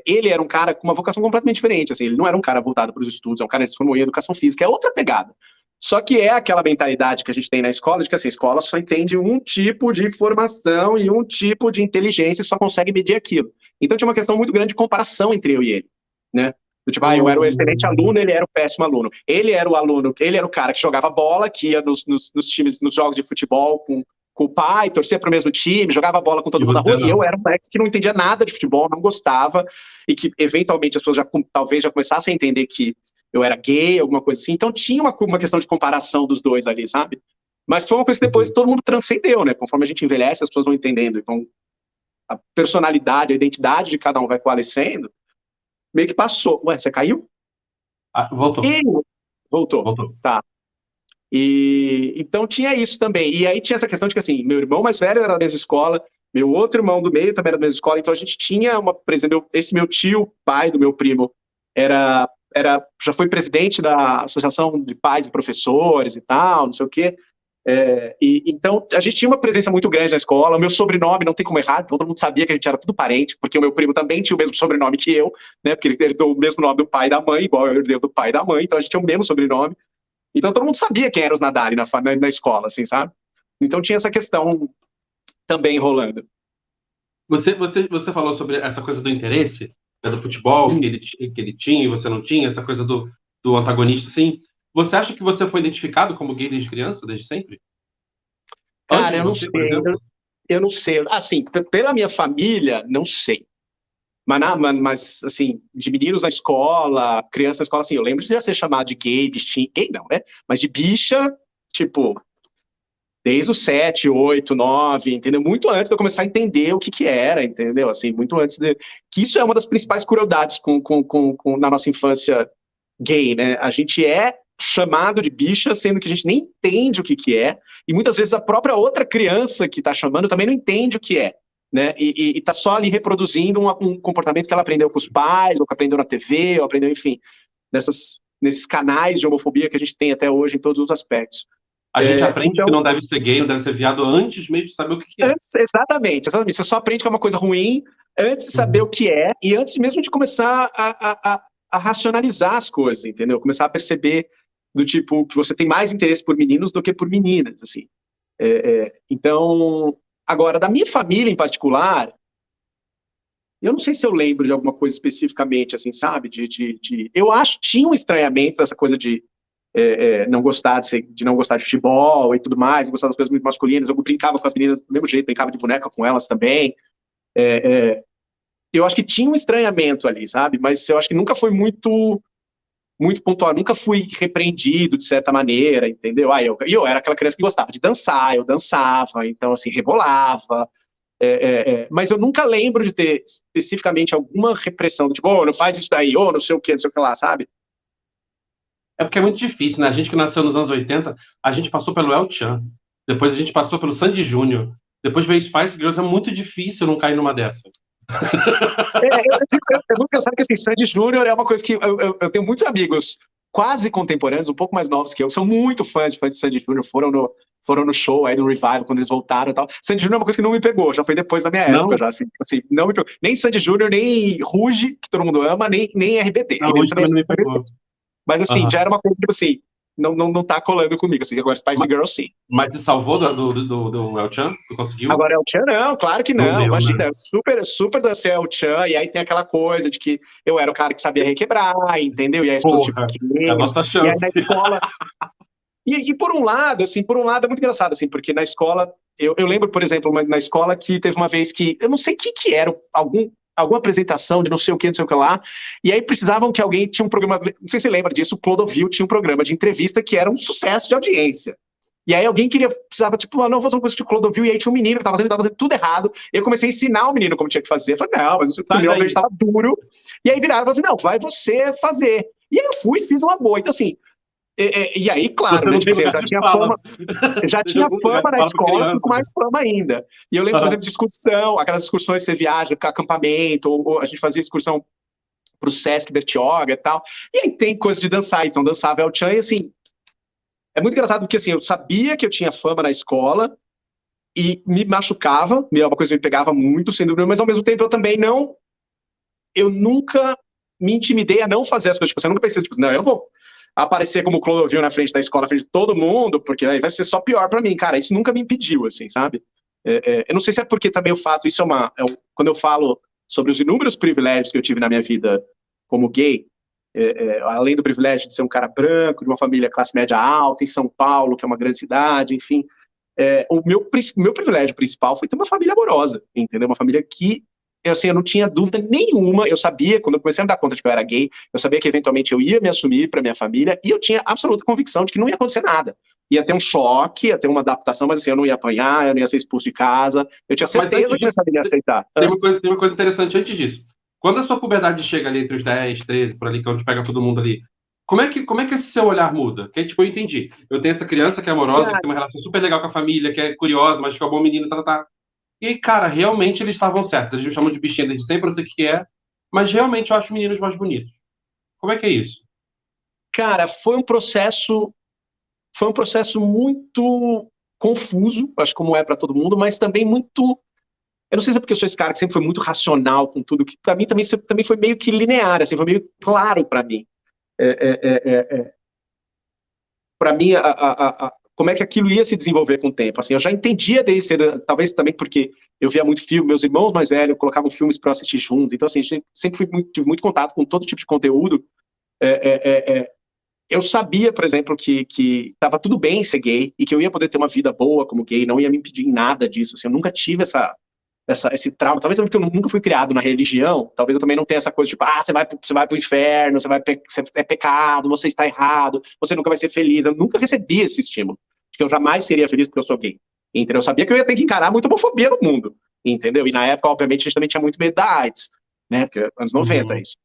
ele era um cara com uma vocação completamente diferente, assim, ele não era um cara voltado para os estudos, é um cara que se formou em educação física, é outra pegada. Só que é aquela mentalidade que a gente tem na escola, de que assim, a escola só entende um tipo de formação e um tipo de inteligência e só consegue medir aquilo. Então tinha uma questão muito grande de comparação entre eu e ele, né? Tipo, eu era o excelente aluno, ele era o péssimo aluno. Ele era o cara que jogava bola, que ia nos times, nos jogos de futebol com o pai, torcia para o mesmo time, jogava bola com todo mundo na rua, e eu era um moleque que não entendia nada de futebol, não gostava, e que eventualmente as pessoas talvez já começassem a entender que eu era gay, alguma coisa assim. Então tinha uma questão de comparação dos dois ali, sabe? Mas foi uma coisa que depois todo mundo transcendeu, né? Conforme a gente envelhece, as pessoas vão entendendo, então a personalidade, a identidade de cada um vai coalescendo, meio que passou. Ué, você caiu? Voltou. Voltou. Tá. E então tinha isso também. E aí tinha essa questão de que, assim, meu irmão mais velho era da mesma escola, meu outro irmão do meio também era da mesma escola, então a gente tinha por exemplo, esse meu tio, pai do meu primo, já foi presidente da Associação de Pais e Professores e tal, não sei o quê. Então a gente tinha uma presença muito grande na escola. O meu sobrenome não tem como errar, então todo mundo sabia que a gente era tudo parente, porque o meu primo também tinha o mesmo sobrenome que eu, né? Porque ele herdou o mesmo nome do pai e da mãe, igual eu herdei do pai e da mãe, então a gente tinha o mesmo sobrenome. Então todo mundo sabia quem eram os Nadali na escola, assim, sabe? Então tinha essa questão também rolando. Você falou sobre essa coisa do interesse, né, do futebol, que ele tinha e você não tinha, essa coisa do antagonista, assim. Você acha que você foi identificado como gay desde criança, desde sempre? Cara, eu não sei. Eu não sei. Assim, pela minha família, não sei. Mas, assim, de meninos na escola, criança na escola, assim, eu lembro de já ser chamado de gay, bichinho, gay não, né? Mas de bicha, tipo, desde os 7, 8, 9, entendeu? Muito antes de eu começar a entender o que era, entendeu? Assim, muito antes de... Que isso é uma das principais crueldades na nossa infância gay, né? A gente é chamado de bicha, sendo que a gente nem entende o que é, e muitas vezes a própria outra criança que tá chamando também não entende o que é, né? E tá só ali reproduzindo um comportamento que ela aprendeu com os pais, ou que aprendeu na TV, ou aprendeu, enfim, nesses canais de homofobia que a gente tem até hoje em todos os aspectos. A gente aprende que não deve ser gay, não deve ser viado antes mesmo de saber o que é. Exatamente. Você só aprende que é uma coisa ruim antes de saber o que é e antes mesmo de começar a racionalizar as coisas, entendeu? Começar a perceber do tipo que você tem mais interesse por meninos do que por meninas, assim. Então, agora, da minha família em particular, eu não sei se eu lembro de alguma coisa especificamente, assim, sabe? Eu acho que tinha um estranhamento dessa coisa de não gostar de não gostar de futebol e tudo mais, gostar das coisas muito masculinas. Eu brincava com as meninas do mesmo jeito, brincava de boneca com elas também. Eu acho que tinha um estranhamento ali, sabe? Mas eu acho que nunca foi muito pontual, nunca fui repreendido de certa maneira, entendeu? Eu era aquela criança que gostava de dançar, eu dançava, então, assim, rebolava. Mas eu nunca lembro de ter especificamente alguma repressão, do tipo, não faz isso daí, não sei o que, não sei o que lá, sabe? É porque é muito difícil, né? A gente que nasceu nos anos 80, a gente passou pelo El Chan, depois a gente passou pelo Sandy Júnior, depois veio Spice Girls, é muito difícil não cair numa dessa. É muito engraçado que, assim, Sandy Júnior é uma coisa que eu tenho muitos amigos quase contemporâneos, um pouco mais novos que eu, são muito fãs de Sandy Júnior, foram no show aí do Revival, quando eles voltaram e tal. Sandy Júnior é uma coisa que não me pegou, já foi depois da minha época, já, assim, não me pegou. Nem Sandy Júnior, nem Ruge, que todo mundo ama, nem RBD. Não, Ruge também não me pegou. Mas, assim, já era uma coisa, tipo assim, não tá colando comigo, assim, agora Spice Girl, sim. Mas te salvou do El Chan? Tu conseguiu? Agora, El Chan não, claro que não, imagina, né? super dancei El Chan, e aí tem aquela coisa de que eu era o cara que sabia requebrar, entendeu? E aí as pessoas, tipo, é a nossa chance. E aí na escola... E por um lado é muito engraçado, assim, porque na escola, eu lembro, por exemplo, na escola que teve uma vez que, eu não sei o que era, alguma apresentação de não sei o que, não sei o que lá, e aí precisavam que alguém tinha um programa, não sei se você lembra disso, o Clodovil tinha um programa de entrevista que era um sucesso de audiência. E aí alguém precisava, tipo, não, vou fazer uma coisa de Clodovil, e aí tinha um menino que tava fazendo tudo errado, e eu comecei a ensinar o menino como tinha que fazer. Eu falei, não, mas o meu obviamente estava duro. E aí viraram e falaram assim, não, vai você fazer. E aí eu fui e fiz uma boa. Então, assim, e aí, claro, né, tipo assim, já tinha fama na escola, fico com mais fama ainda. E eu lembro, por exemplo, de excursão, aquelas excursões que você viaja, acampamento, ou a gente fazia excursão pro Sesc Bertioga e tal. E aí tem coisa de dançar, então dançava El Chan, e assim, é muito engraçado porque assim, eu sabia que eu tinha fama na escola e me machucava, uma coisa que me pegava muito, sem dúvida, mas ao mesmo tempo eu nunca me intimidei a não fazer as coisas, tipo, eu nunca pensei, tipo, não, eu vou aparecer como Clodovil na frente da escola, na frente de todo mundo, porque aí vai ser só pior pra mim, cara, isso nunca me impediu, assim, sabe? Eu não sei se é porque também o fato, isso quando eu falo sobre os inúmeros privilégios que eu tive na minha vida como gay, além do privilégio de ser um cara branco, de uma família classe média alta, em São Paulo, que é uma grande cidade, enfim, o meu privilégio principal foi ter uma família amorosa, entendeu? Uma família que, assim, eu não tinha dúvida nenhuma, eu sabia, quando eu comecei a me dar conta de que eu era gay, eu sabia que eventualmente eu ia me assumir para minha família, e eu tinha absoluta convicção de que não ia acontecer nada. Ia ter um choque, ia ter uma adaptação, mas assim, eu não ia apanhar, eu não ia ser expulso de casa, eu tinha certeza que minha família ia aceitar. Tem uma coisa interessante antes disso. Quando a sua puberdade chega ali entre os 10, 13, por ali, que é onde pega todo mundo ali, como é que esse seu olhar muda? Porque, tipo, eu entendi. Eu tenho essa criança que é amorosa, que tem uma relação super legal com a família, que é curiosa, mas que é um bom menino, tá. E aí, cara, realmente eles estavam certos. Eles me chamam de bichinha desde sempre, eu não sei o que é, mas realmente eu acho meninos mais bonitos. Como é que é isso? Cara, foi um processo muito confuso, acho que como é para todo mundo, mas também muito. Eu não sei se é porque eu sou esse cara que sempre foi muito racional com tudo, que para mim também foi meio que linear, assim, foi meio claro para mim. Para mim, como é que aquilo ia se desenvolver com o tempo. Assim, eu já entendia desde cedo, talvez também porque eu via muito filme, meus irmãos mais velhos colocavam filmes para assistir junto, então assim, sempre tive muito contato com todo tipo de conteúdo. Eu sabia, por exemplo, que estava tudo bem ser gay e que eu ia poder ter uma vida boa como gay, não ia me impedir em nada disso. Assim, eu nunca tive esse trauma. Talvez porque eu nunca fui criado na religião, talvez eu também não tenha essa coisa tipo, você vai pro inferno, é pecado, você está errado, você nunca vai ser feliz. Eu nunca recebi esse estímulo. Que eu jamais seria feliz porque eu sou gay. Entendeu? Eu sabia que eu ia ter que encarar muita homofobia no mundo. Entendeu? E na época, obviamente, a gente também tinha muito medo da AIDS, né? Porque anos 90 isso.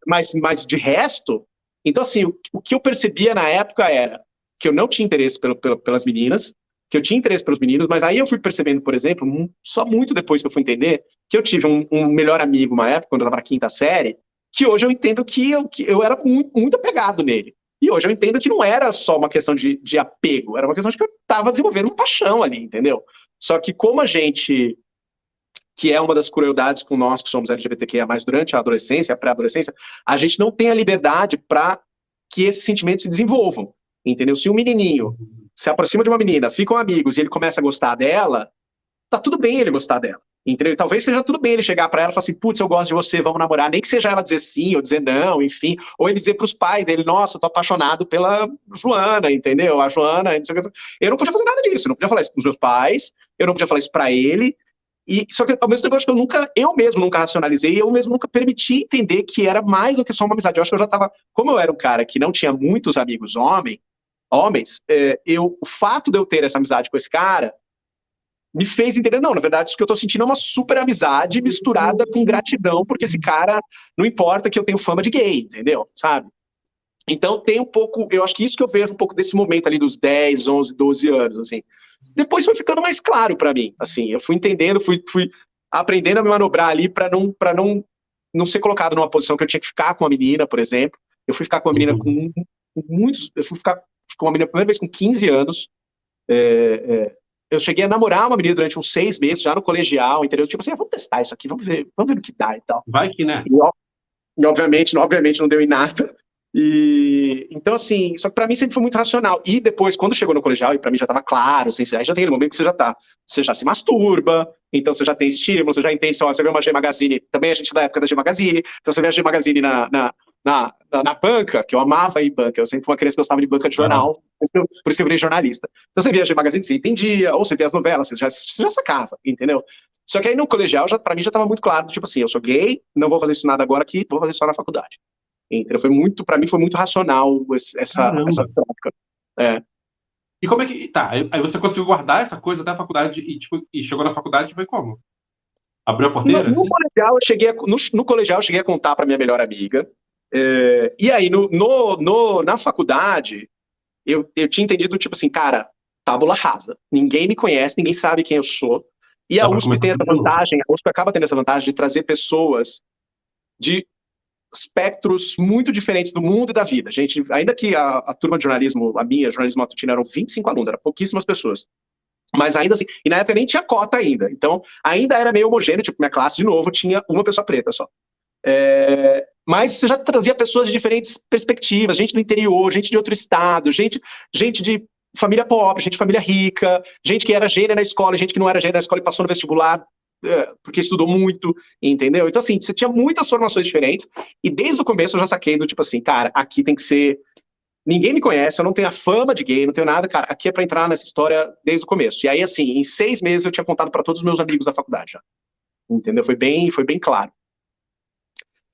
Mas de resto, então assim, o que eu percebia na época era que eu não tinha interesse pelas meninas, que eu tinha interesse pelos meninos, mas aí eu fui percebendo, por exemplo, só muito depois que eu fui entender, que eu tive um melhor amigo uma época, quando eu estava na quinta série, que hoje eu entendo que eu era muito, muito apegado nele. E hoje eu entendo que não era só uma questão de apego, era uma questão de que eu estava desenvolvendo uma paixão ali, entendeu? Só que como a gente, que é uma das crueldades com nós que somos LGBTQIA+, durante a adolescência, a pré-adolescência, a gente não tem a liberdade para que esses sentimentos se desenvolvam, entendeu? Se um menininho se aproxima de uma menina, ficam amigos e ele começa a gostar dela, tá tudo bem ele gostar dela, entendeu? E talvez seja tudo bem ele chegar para ela e falar assim, putz, eu gosto de você, vamos namorar, nem que seja ela dizer sim ou dizer não, enfim, ou ele dizer pros pais dele, nossa, eu tô apaixonado pela Joana, entendeu? A Joana, eu não podia fazer nada disso, eu não podia falar isso pros meus pais, eu não podia falar isso para ele, só que ao mesmo tempo eu acho que eu mesmo nunca racionalizei, eu mesmo nunca permiti entender que era mais do que só uma amizade. Eu acho que eu já estava, como eu era um cara que não tinha muitos amigos homens, o fato de eu ter essa amizade com esse cara me fez entender, não, na verdade, isso que eu tô sentindo é uma super amizade misturada com gratidão, porque esse cara, não importa que eu tenho fama de gay, entendeu? Sabe? Então tem um pouco, eu acho que isso que eu vejo um pouco desse momento ali dos 10, 11, 12 anos, assim. Depois foi ficando mais claro para mim, assim, eu fui entendendo, fui aprendendo a me manobrar ali para não ser colocado numa posição que eu tinha que ficar com a menina, por exemplo. Eu fui ficar com a menina eu fui ficar com a menina a primeira vez com 15 anos. Eu cheguei a namorar uma menina durante uns 6 meses, já no colegial, entendeu? Tipo assim, vamos testar isso aqui, vamos ver no que dá e tal. Vai que, né? E obviamente não deu em nada. Então, assim, só que pra mim sempre foi muito racional. E depois, quando chegou no colegial, e pra mim já tava claro, assim, aí já tem aquele momento que você já se masturba, então você já tem estímulo, você já entende, você vê uma G Magazine, também a gente da época da G Magazine, então você vê a G Magazine na na banca, que eu amava ir em banca, eu sempre fui uma criança que gostava de banca de jornal, por isso que eu virei jornalista. Então você via de magazine, você entendia, ou você via as novelas, você já sacava, entendeu? Só que aí no colegial, pra mim já estava muito claro, tipo assim, eu sou gay, não vou fazer isso nada agora aqui, vou fazer só na faculdade. Entendeu? Pra mim foi muito racional essa troca. É. E como é que. Tá, aí você conseguiu guardar essa coisa até a faculdade e chegou na faculdade e foi como? Abriu a porteira? No Assim? colegial, no colegial, eu cheguei a contar para minha melhor amiga. E aí, na faculdade, eu tinha entendido, tipo assim, cara, tábula rasa. Ninguém me conhece, ninguém sabe quem eu sou. E a Dá pra USP começar tem essa tudo de novo. vantagem, a USP acaba tendo essa vantagem de trazer pessoas de espectros muito diferentes do mundo e da vida. Gente, ainda que a turma de jornalismo, a minha, jornalismo matutino, eram 25 alunos, eram pouquíssimas pessoas. Mas ainda assim, e na época nem tinha cota ainda. Então, ainda era meio homogêneo, tipo, minha classe, de novo, tinha uma pessoa preta só. Mas você já trazia pessoas de diferentes perspectivas, gente do interior, gente de outro estado, gente de família pobre, gente de família rica, gente que era gênia na escola, gente que não era gênia na escola e passou no vestibular porque estudou muito, entendeu? Então, assim, você tinha muitas formações diferentes, e desde o começo eu já saquei do tipo assim, cara, aqui tem que ser. Ninguém me conhece, eu não tenho a fama de gay, não tenho nada, cara. Aqui é pra entrar nessa história desde o começo. E aí, assim, em 6 meses eu tinha contado pra todos os meus amigos da faculdade já. Entendeu? Foi bem claro.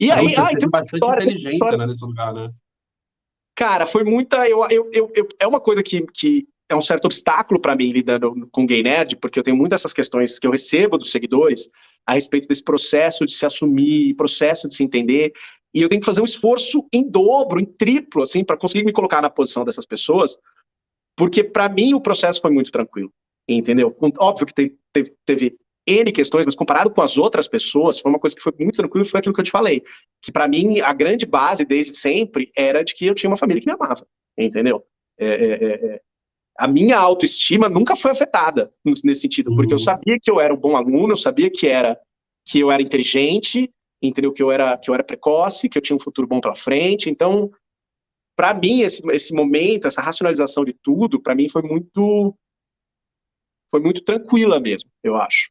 E Caramba, aí, você tem teve uma bastante história, inteligência, né, nesse lugar, né? Cara, foi muita. É uma coisa que é um certo obstáculo para mim lidando com gay nerd, porque eu tenho muitas essas questões que eu recebo dos seguidores a respeito desse processo de se assumir, processo de se entender. E eu tenho que fazer um esforço em dobro, em triplo, assim, para conseguir me colocar na posição dessas pessoas, porque para mim o processo foi muito tranquilo, entendeu? Óbvio que teve N questões, mas comparado com as outras pessoas, foi uma coisa que foi muito tranquilo, foi aquilo que eu te falei, que para mim a grande base desde sempre era de que eu tinha uma família que me amava, entendeu? A minha autoestima nunca foi afetada nesse sentido, porque eu sabia que eu era um bom aluno, eu sabia que eu era inteligente, entendeu? Que eu era precoce, que eu tinha um futuro bom pela frente. Então, para mim, esse momento, essa racionalização de tudo, para mim foi muito tranquila mesmo, eu acho.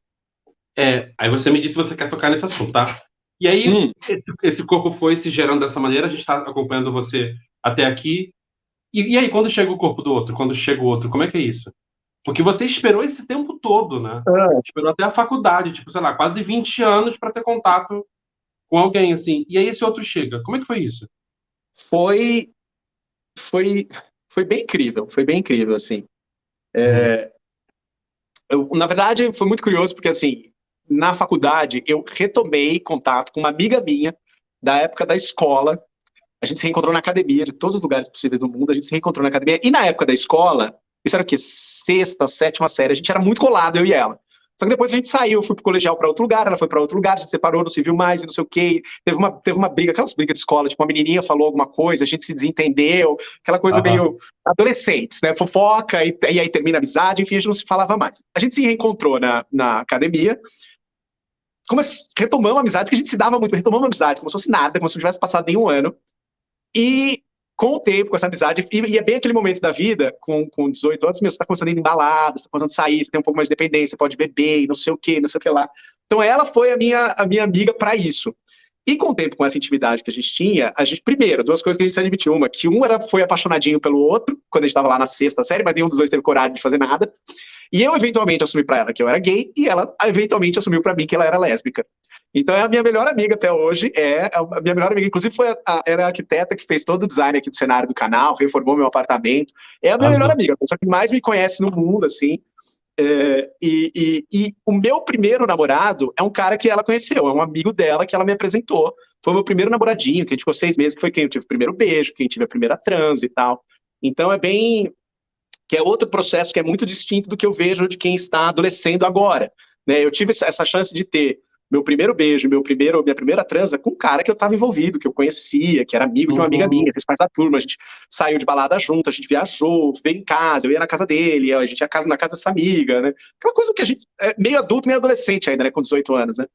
Aí você me disse que você quer tocar nesse assunto, tá? E aí, esse corpo foi se gerando dessa maneira, a gente está acompanhando você até aqui. E aí, quando chega o corpo do outro, quando chega o outro, como é que é isso? Porque você esperou esse tempo todo, né? Esperou até a faculdade, tipo, sei lá, quase 20 anos para ter contato com alguém, assim. E aí esse outro chega. Como é que foi isso? Foi bem incrível, assim. Na verdade, foi muito curioso, porque, assim, na faculdade, eu retomei contato com uma amiga minha, da época da escola. A gente se reencontrou na academia, de todos os lugares possíveis do mundo, a gente se reencontrou na academia. E na época da escola, isso era o quê? Sexta, sétima série, a gente era muito colado, eu e ela. Só que depois a gente saiu, eu fui pro colegial para outro lugar, ela foi para outro lugar, a gente separou, não se viu mais e não sei o quê. Teve uma briga, aquelas brigas de escola, tipo, uma menininha falou alguma coisa, a gente se desentendeu, aquela coisa meio adolescentes, né? Fofoca, e aí termina a amizade, enfim, a gente não se falava mais. A gente se reencontrou na academia, retomamos a amizade, porque a gente se dava muito, retomamos a amizade, como se fosse nada, como se não tivesse passado nenhum ano. E com o tempo, com essa amizade, e é bem aquele momento da vida, com 18 anos, você tá começando a ir em balada, você tá começando a sair, você tem um pouco mais de dependência, você pode beber, e não sei o que lá. Então ela foi a minha amiga para isso. E com o tempo, com essa intimidade que a gente tinha, primeiro, duas coisas que a gente se admitiu. Uma, que foi apaixonadinho pelo outro, quando a gente tava lá na sexta série, mas nenhum dos dois teve coragem de fazer nada. E eu, eventualmente, assumi pra ela que eu era gay, e ela, eventualmente, assumiu pra mim que ela era lésbica. Então, é a minha melhor amiga até hoje, a minha melhor amiga, inclusive, era a arquiteta que fez todo o design aqui do cenário do canal, reformou meu apartamento. É a minha melhor amiga, a pessoa que mais me conhece no mundo, assim. E o meu primeiro namorado é um cara que ela conheceu, é um amigo dela que ela me apresentou. Foi o meu primeiro namoradinho, que a gente ficou 6 meses, que foi quem eu tive o primeiro beijo, quem tive a primeira transe e tal. Então que é outro processo que é muito distinto do que eu vejo de quem está adolescendo agora, né? Eu tive essa chance de ter meu primeiro beijo, minha primeira transa com um cara que eu estava envolvido, que eu conhecia, que era amigo de uma amiga minha, fez parte da turma, a gente saiu de balada junto, a gente viajou, veio em casa, eu ia na casa dele, a gente ia na casa dessa amiga, né? Aquela coisa que a gente é meio adulto, meio adolescente ainda, né? Com 18 anos, né?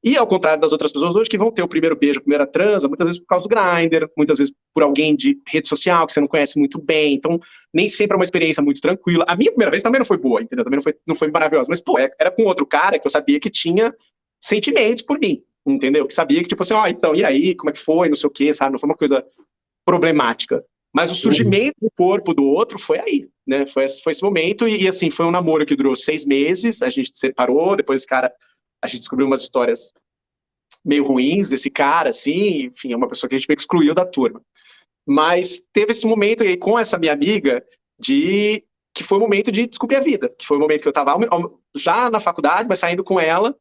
E ao contrário das outras pessoas hoje, que vão ter o primeiro beijo, a primeira transa, muitas vezes por causa do Grindr, muitas vezes por alguém de rede social que você não conhece muito bem, então nem sempre é uma experiência muito tranquila. A minha primeira vez também não foi boa, entendeu? Também não foi maravilhosa, mas, pô, era com outro cara que eu sabia que tinha sentimentos por mim, entendeu? Que sabia que, tipo assim, então, e aí, como é que foi, não sei o quê, sabe? Não foi uma coisa problemática. Mas o surgimento do corpo do outro foi aí, né? Foi esse momento, e assim, foi um namoro que durou 6 meses, a gente se separou, depois esse cara, a gente descobriu umas histórias meio ruins desse cara, assim, enfim, é uma pessoa que a gente meio que excluiu da turma. Mas teve esse momento aí com essa minha amiga que foi o momento de descobrir a vida, que foi o momento que eu estava já na faculdade, mas saindo com ela.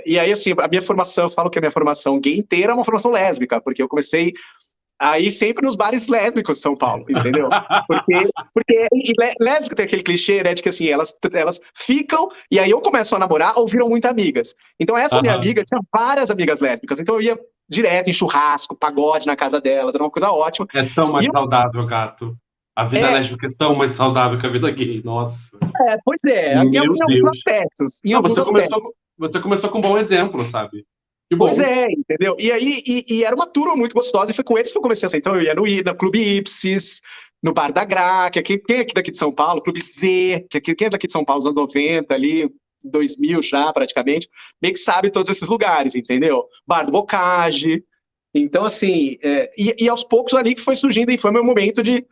E aí, assim, a minha formação, eu falo que a minha formação gay inteira é uma formação lésbica, porque eu comecei aí sempre nos bares lésbicos de São Paulo, entendeu? Porque lésbico tem aquele clichê, né, de que assim, elas ficam, e aí eu começo a namorar ou viram muito amigas. Então essa minha amiga tinha várias amigas lésbicas, então eu ia direto em churrasco, pagode na casa delas, era uma coisa ótima. É tão mais saudável, gato. A vida lésbica é tão mais saudável que a vida gay, nossa. Pois é, em alguns aspectos. Você começou com um bom exemplo, sabe? Que bom. Pois é, entendeu? E aí, era uma turma muito gostosa, e foi com eles que eu comecei a sair. Então eu ia no Clube Ipsis, no Bar da Gra, quem é aqui daqui de São Paulo, Clube Z, quem é daqui de São Paulo, nos anos 90, ali, 2000 já, praticamente, meio que sabe todos esses lugares, entendeu? Bar do Bocage. Então, assim, e aos poucos ali que foi surgindo, e foi meu momento de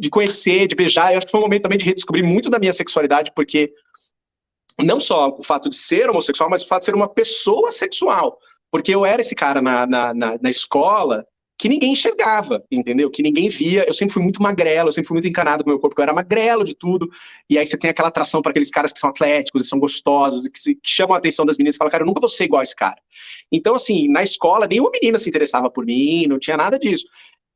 conhecer, de beijar. Eu acho que foi um momento também de redescobrir muito da minha sexualidade, porque não só o fato de ser homossexual, mas o fato de ser uma pessoa sexual. Porque eu era esse cara na escola que ninguém enxergava, entendeu? Que ninguém via. Eu sempre fui muito magrelo, eu sempre fui muito encanado com o meu corpo, porque eu era magrelo de tudo. E aí você tem aquela atração para aqueles caras que são atléticos, e são gostosos, que chamam a atenção das meninas e falam, cara, eu nunca vou ser igual a esse cara. Então, assim, na escola, nenhuma menina se interessava por mim, não tinha nada disso.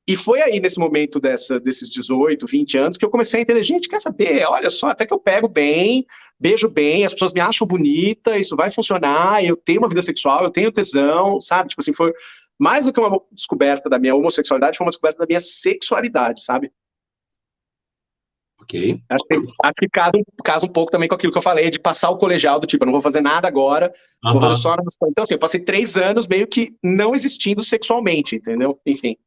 E foi aí, nesse momento desses 18, 20 anos, que eu comecei a entender, gente, quer saber? Olha só, até que eu pego bem, beijo bem, as pessoas me acham bonita, isso vai funcionar, eu tenho uma vida sexual, eu tenho tesão, sabe? Tipo assim, foi mais do que uma descoberta da minha homossexualidade, foi uma descoberta da minha sexualidade, sabe? Ok. Acho que casa um pouco também com aquilo que eu falei, de passar o colegial, do tipo, eu não vou fazer nada agora, vou fazer só... Então, assim, eu passei 3 anos meio que não existindo sexualmente, entendeu? Enfim.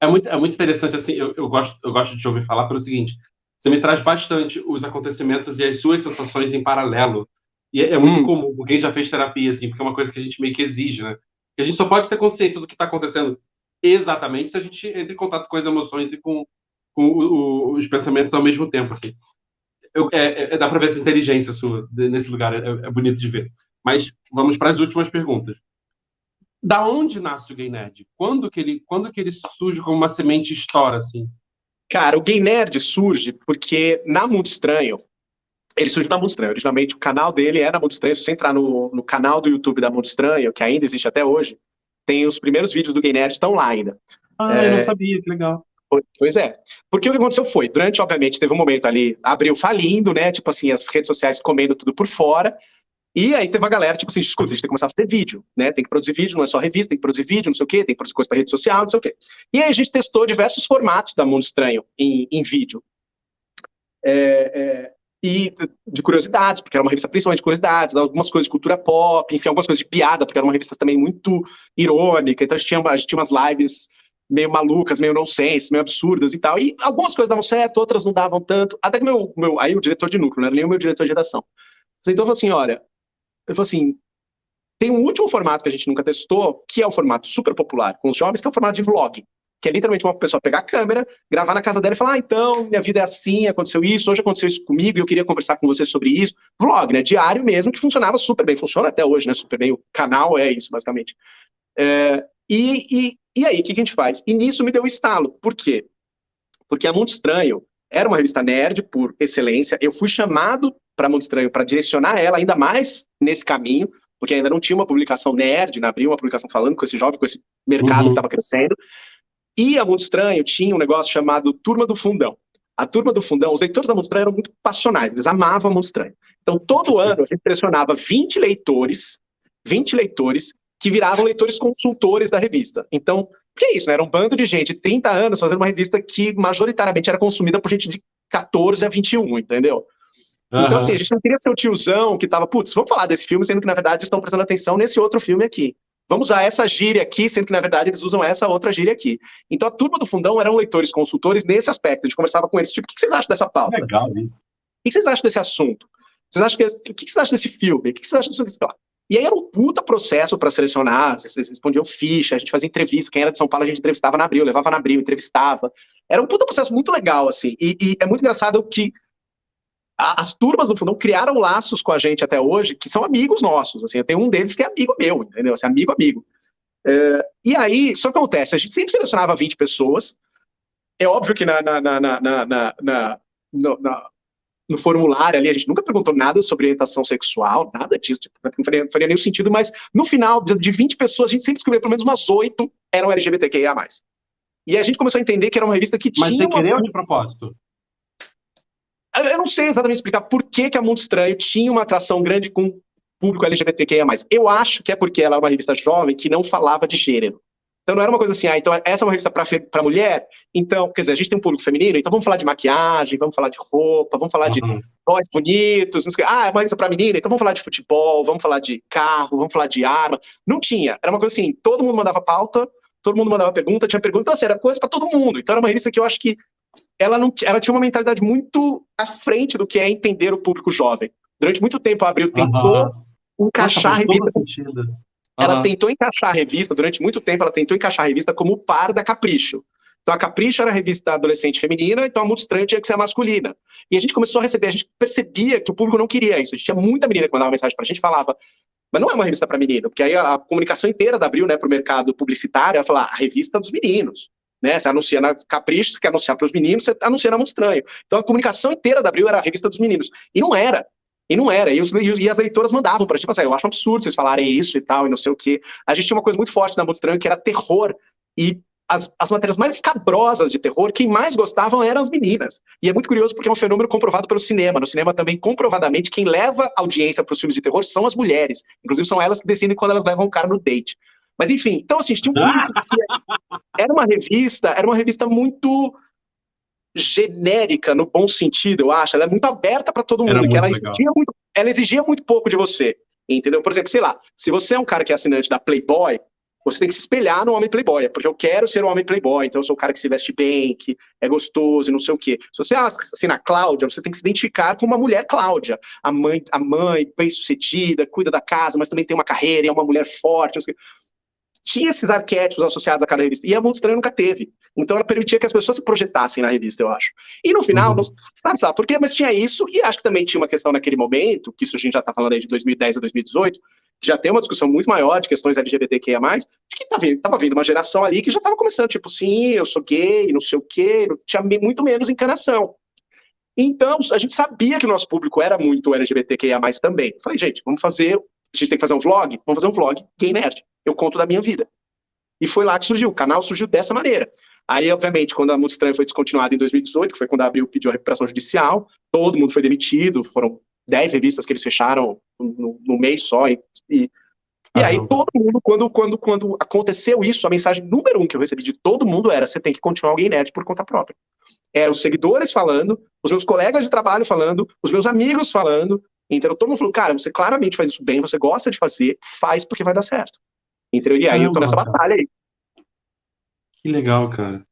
É muito interessante, assim, eu gosto de te ouvir falar pelo seguinte, você me traz bastante os acontecimentos e as suas sensações em paralelo. E é muito comum, alguém já fez terapia, assim, porque é uma coisa que a gente meio que exige, né? E a gente só pode ter consciência do que está acontecendo exatamente se a gente entra em contato com as emoções e com os pensamentos ao mesmo tempo, assim. Dá para ver essa inteligência sua nesse lugar, é bonito de ver. Mas vamos para as últimas perguntas. Da onde nasce o Gay Nerd? Quando que ele surge como uma semente estoura, assim? Cara, o Gay Nerd surge porque na Mundo Estranho, ele surgiu na Mundo Estranho. Originalmente o canal dele era Mundo Estranho. Se você entrar no canal do YouTube da Mundo Estranho, que ainda existe até hoje, tem os primeiros vídeos do Gay Nerd, estão lá ainda. Eu não sabia, que legal. Pois é. Porque o que aconteceu foi, obviamente, teve um momento ali, abriu falindo, né? Tipo assim, as redes sociais comendo tudo por fora. E aí teve a galera, tipo assim, escuta, a gente tem que começar a fazer vídeo, né? Tem que produzir vídeo, não é só revista, tem que produzir vídeo, não sei o quê, tem que produzir coisa para rede social, não sei o quê. E aí a gente testou diversos formatos da Mundo Estranho em vídeo. E de curiosidades, porque era uma revista principalmente de curiosidades, algumas coisas de cultura pop, enfim, algumas coisas de piada, porque era uma revista também muito irônica, então a gente tinha umas lives meio malucas, meio nonsense, meio absurdas e tal, e algumas coisas davam certo, outras não davam tanto, até que aí o diretor de núcleo, não era nem o meu diretor de redação. Então eu falei assim, olha, tem um último formato que a gente nunca testou, que é o formato super popular com os jovens, que é o formato de vlog. Que é literalmente uma pessoa pegar a câmera, gravar na casa dela e falar, então, minha vida é assim, aconteceu isso, hoje aconteceu isso comigo, e eu queria conversar com você sobre isso. Vlog, né? Diário mesmo, que funcionava super bem, funciona até hoje, né? Super bem, o canal é isso, basicamente. E aí, o que a gente faz? E nisso me deu um estalo. Por quê? Porque a Mundo Estranho era uma revista nerd por excelência. Eu fui chamado para Mundo Estranho para direcionar ela ainda mais nesse caminho, porque ainda não tinha uma publicação nerd, não abria uma publicação falando com esse jovem, com esse mercado que estava crescendo. E a Mundo Estranho tinha um negócio chamado Turma do Fundão. A Turma do Fundão, os leitores da Mundo Estranho eram muito passionais, eles amavam a Mundo Estranho. Então, todo ano, a gente pressionava 20 leitores que viravam leitores consultores da revista. Então, que é isso, né? Era um bando de gente de 30 anos fazendo uma revista que majoritariamente era consumida por gente de 14 a 21, entendeu? Então, assim, a gente não queria ser o tiozão que tava, putz, vamos falar desse filme, sendo que, na verdade, estão prestando atenção nesse outro filme aqui. Vamos usar essa gíria aqui, sendo que, na verdade, eles usam essa outra gíria aqui. Então, a Turma do Fundão eram leitores consultores nesse aspecto. A gente conversava com eles, tipo, o que vocês acham dessa pauta? Legal, hein? O que vocês acham desse assunto? O que vocês acham desse filme? O que vocês acham disso? E aí era um puta processo para selecionar, vocês respondiam ficha, a gente fazia entrevista, quem era de São Paulo a gente entrevistava na Abril, levava na Abril, entrevistava. Era um puta processo muito legal, assim, e é muito engraçado que as turmas do Fundão criaram laços com a gente até hoje, que são amigos nossos, assim, eu tenho um deles que é amigo meu, entendeu? Assim, amigo, amigo. E aí, só que acontece, a gente sempre selecionava 20 pessoas, é óbvio que no formulário ali, a gente nunca perguntou nada sobre orientação sexual, nada disso, tipo, não faria nenhum sentido, mas no final, de 20 pessoas, a gente sempre descobriu pelo menos umas 8 eram LGBTQIA+. E a gente começou a entender que era uma revista que Mas tinha sem querer ou de propósito? Eu não sei exatamente explicar por que a Mundo Estranho tinha uma atração grande com o público LGBTQIA+. Eu acho que é porque ela é uma revista jovem que não falava de gênero. Então não era uma coisa assim, então essa é uma revista para mulher, então, quer dizer, a gente tem um público feminino, então vamos falar de maquiagem, vamos falar de roupa, vamos falar de boys bonitos, não sei o quê. É uma revista para menina, então vamos falar de futebol, vamos falar de carro, vamos falar de arma. Não tinha, era uma coisa assim, todo mundo mandava pauta, todo mundo mandava pergunta, tinha pergunta, então assim, era coisa para todo mundo. Então era uma revista que eu acho que ela tinha uma mentalidade muito à frente do que é entender o público jovem. Durante muito tempo a Abril tentou encaixar a revista. Ela tentou encaixar a revista, durante muito tempo, ela tentou encaixar a revista como par da Capricho. Então a Capricho era a revista adolescente feminina, então a Mundo Estranho tinha que ser a masculina. E a gente começou a receber, a gente percebia que o público não queria isso. A gente tinha muita menina que mandava mensagem pra gente e falava, mas não é uma revista para menino, porque aí a comunicação inteira da Abril, né, pro mercado publicitário, ela fala, a revista dos meninos. Né? Você anuncia na Capricho, você quer anunciar para os meninos, você anuncia na Mundo Estranho. Então a comunicação inteira da Abril era a revista dos meninos. E não era. E as leitoras mandavam pra gente, eu acho um absurdo vocês falarem isso e tal, e não sei o quê. A gente tinha uma coisa muito forte na Mundo Estranho, que era terror. E as matérias mais escabrosas de terror, quem mais gostavam eram as meninas. E é muito curioso porque é um fenômeno comprovado pelo cinema. No cinema também, comprovadamente, quem leva audiência para os filmes de terror são as mulheres. Inclusive, são elas que decidem quando elas levam o cara no date. Mas enfim, então assim, tinha um público que era uma revista muito genérica, no bom sentido, eu acho. Ela é muito aberta para todo mundo, ela exigia muito pouco de você, entendeu? Por exemplo, sei lá, se você é um cara que é assinante da Playboy, você tem que se espelhar no homem Playboy, porque eu quero ser um homem Playboy, então eu sou o cara que se veste bem, que é gostoso e não sei o quê. Se você assina a Cláudia, você tem que se identificar com uma mulher Cláudia, a mãe bem-sucedida, cuida da casa, mas também tem uma carreira e é uma mulher forte, não sei o quê. Tinha esses arquétipos associados a cada revista, e a Mundo Estranho nunca teve. Então ela permitia que as pessoas se projetassem na revista, eu acho. E no final, não sabe por quê? Mas tinha isso, e acho que também tinha uma questão naquele momento, que isso a gente já está falando aí de 2010 a 2018, que já tem uma discussão muito maior de questões LGBTQIA+, de que estava vindo uma geração ali que já estava começando, tipo, sim, eu sou gay, não sei o quê, tinha muito menos encanação. Então, a gente sabia que o nosso público era muito LGBTQIA+, também. Eu falei, gente, a gente tem que fazer um vlog? Vamos fazer um vlog gay nerd. Eu conto da minha vida. E foi lá que surgiu. O canal surgiu dessa maneira. Aí, obviamente, quando a Mundo Estranho foi descontinuada em 2018, que foi quando a Abril pediu a recuperação judicial, todo mundo foi demitido, foram 10 revistas que eles fecharam no mês só. E aí, todo mundo, quando aconteceu isso, a mensagem número 1 que eu recebi de todo mundo era: você tem que continuar o gay nerd por conta própria. Eram os seguidores falando, os meus colegas de trabalho falando, os meus amigos falando. Então, todo mundo falou, cara, você claramente faz isso bem, você gosta de fazer, faz porque vai dar certo. Entendeu? E aí eu tô nessa batalha aí. Que legal, cara.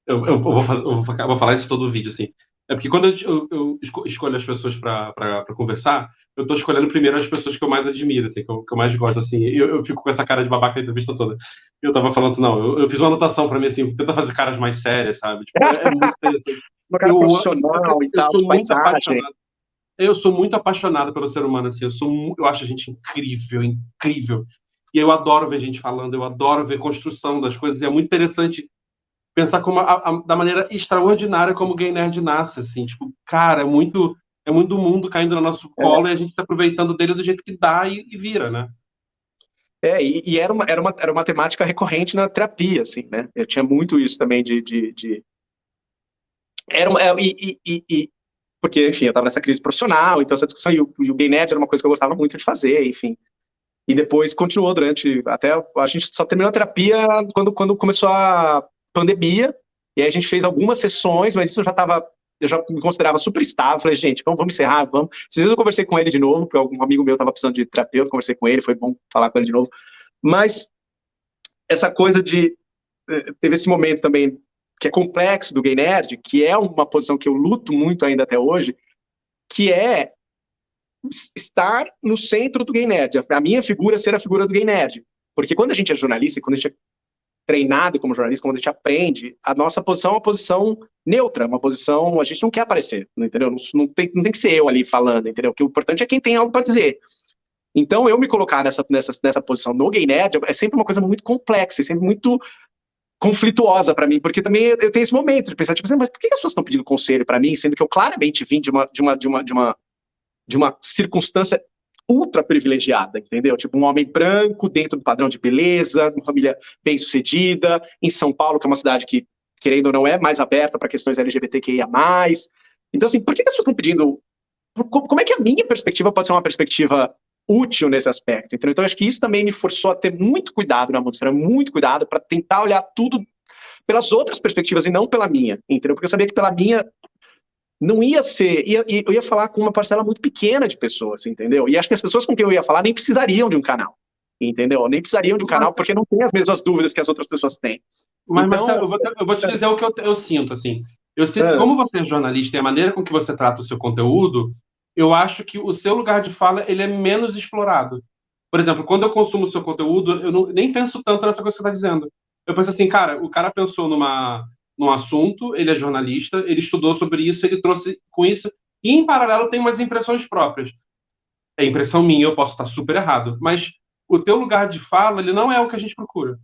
Eu vou falar isso todo o vídeo, assim. É porque quando eu escolho as pessoas para conversar, eu tô escolhendo primeiro as pessoas que eu mais admiro, assim, que eu mais gosto, assim. Eu fico com essa cara de babaca a entrevista toda. Eu tava falando assim, não, eu fiz uma anotação para mim, assim, tenta fazer caras mais sérias, sabe? Tipo, é muito interessante. Uma cara profissional e tal, eu sou muito apaixonado. Eu sou muito apaixonado pelo ser humano, assim. Eu acho a gente incrível, incrível. E eu adoro ver gente falando, eu adoro ver construção das coisas. E é muito interessante pensar como da maneira extraordinária como o Gay Nerd nasce, assim. Tipo, cara, é muito do mundo caindo no nosso colo e a gente tá aproveitando dele do jeito que dá e vira, né? E era uma temática recorrente na terapia, assim, né? Eu tinha muito isso também porque, enfim, eu estava nessa crise profissional, então essa discussão, e o Gay Nerd era uma coisa que eu gostava muito de fazer, enfim. E depois continuou até a gente só terminou a terapia quando começou a pandemia, e aí a gente fez algumas sessões, mas isso eu já me considerava super estável, falei, gente, vamos encerrar, vamos. Às vezes eu conversei com ele de novo, porque algum amigo meu estava precisando de terapeuta, conversei com ele, foi bom falar com ele de novo, mas essa coisa teve esse momento também que é complexo do Gay Nerd, que é uma posição que eu luto muito ainda até hoje, que é estar no centro do Gay Nerd, a minha figura ser a figura do Gay Nerd. Porque quando a gente é jornalista, quando a gente é treinado como jornalista, quando a gente aprende, a nossa posição é uma posição neutra, uma posição, a gente não quer aparecer, entendeu? Não tem que ser eu ali falando, entendeu? O importante é quem tem algo para dizer. Então, eu me colocar nessa posição no Gay Nerd é sempre uma coisa muito complexa, é sempre muito conflituosa para mim, porque também eu tenho esse momento de pensar, tipo assim, mas por que as pessoas estão pedindo conselho para mim, sendo que eu claramente vim de uma circunstância ultra privilegiada, entendeu? Tipo, um homem branco dentro do padrão de beleza, uma família bem-sucedida, em São Paulo, que é uma cidade que, querendo ou não, é mais aberta para questões LGBTQIA+. Então, assim, por que as pessoas estão pedindo... Como é que a minha perspectiva pode ser uma perspectiva útil nesse aspecto? Entendeu? Então, acho que isso também me forçou a ter muito cuidado na Monster, muito cuidado para tentar olhar tudo pelas outras perspectivas e não pela minha, entendeu? Porque eu sabia que pela minha não ia ser, eu ia falar com uma parcela muito pequena de pessoas, entendeu? E acho que as pessoas com quem eu ia falar nem precisariam de um canal, entendeu? Nem precisariam de um canal porque não tem as mesmas dúvidas que as outras pessoas têm. Mas, então, Marcelo, eu vou te dizer o que eu sinto, assim. Eu sinto que, como você é jornalista e a maneira com que você trata o seu conteúdo, eu acho que o seu lugar de fala ele é menos explorado. Por exemplo, quando eu consumo o seu conteúdo, eu nem penso tanto nessa coisa que você está dizendo. Eu penso assim, cara, o cara pensou num assunto, ele é jornalista, ele estudou sobre isso, ele trouxe com isso, e em paralelo tem umas impressões próprias. É impressão minha, eu posso estar super errado, mas o teu lugar de fala, ele não é o que a gente procura.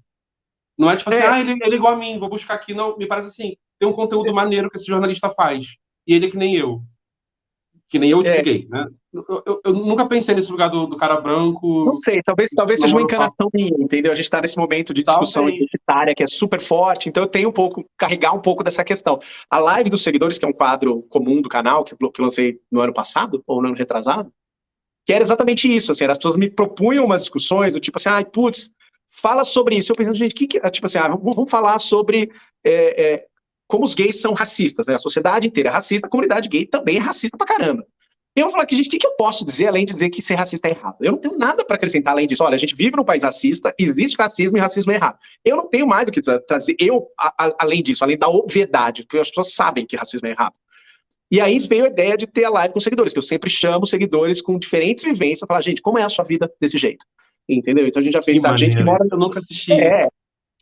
Não é tipo assim, ele é igual a mim, vou buscar aqui. Não, me parece assim, tem um conteúdo maneiro que esse jornalista faz, e ele é que nem eu, tipo gay, né? Eu nunca pensei nesse lugar do cara branco. Não sei, talvez seja uma encanação minha, entendeu? A gente está nesse momento de discussão identitária que é super forte, então eu tenho carregar um pouco dessa questão. A live dos seguidores, que é um quadro comum do canal, que eu lancei no ano passado, ou no ano retrasado, que era exatamente isso, assim, as pessoas me propunham umas discussões do tipo assim, fala sobre isso. Eu pensando, gente, tipo assim, vamos falar sobre como os gays são racistas, né? A sociedade inteira é racista, a comunidade gay também é racista pra caramba. E eu vou falar aqui, gente, o que eu posso dizer além de dizer que ser racista é errado? Eu não tenho nada para acrescentar além disso. Olha, a gente vive num país racista, existe racismo e racismo é errado. Eu não tenho mais o que trazer, além disso, além da obviedade, porque as pessoas sabem que racismo é errado. E aí veio a ideia de ter a live com seguidores, que eu sempre chamo seguidores com diferentes vivências, falar, gente, como é a sua vida desse jeito? Entendeu? Então a gente já fez, sabe, gente que mora... Eu nunca assisti.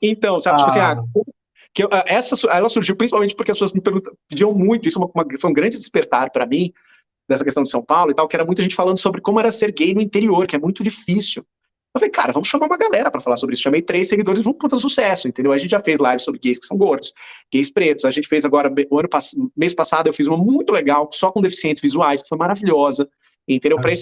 Então, sabe, tipo assim, ela surgiu principalmente porque as pessoas me pediam muito, isso foi um grande despertar para mim, dessa questão de São Paulo e tal, que era muita gente falando sobre como era ser gay no interior, que é muito difícil. Eu falei, cara, vamos chamar uma galera para falar sobre isso. Chamei 3 seguidores, vamos puta sucesso, entendeu? A gente já fez live sobre gays que são gordos, gays pretos. A gente fez agora, mês passado, eu fiz uma muito legal, só com deficientes visuais, que foi maravilhosa, entendeu? Para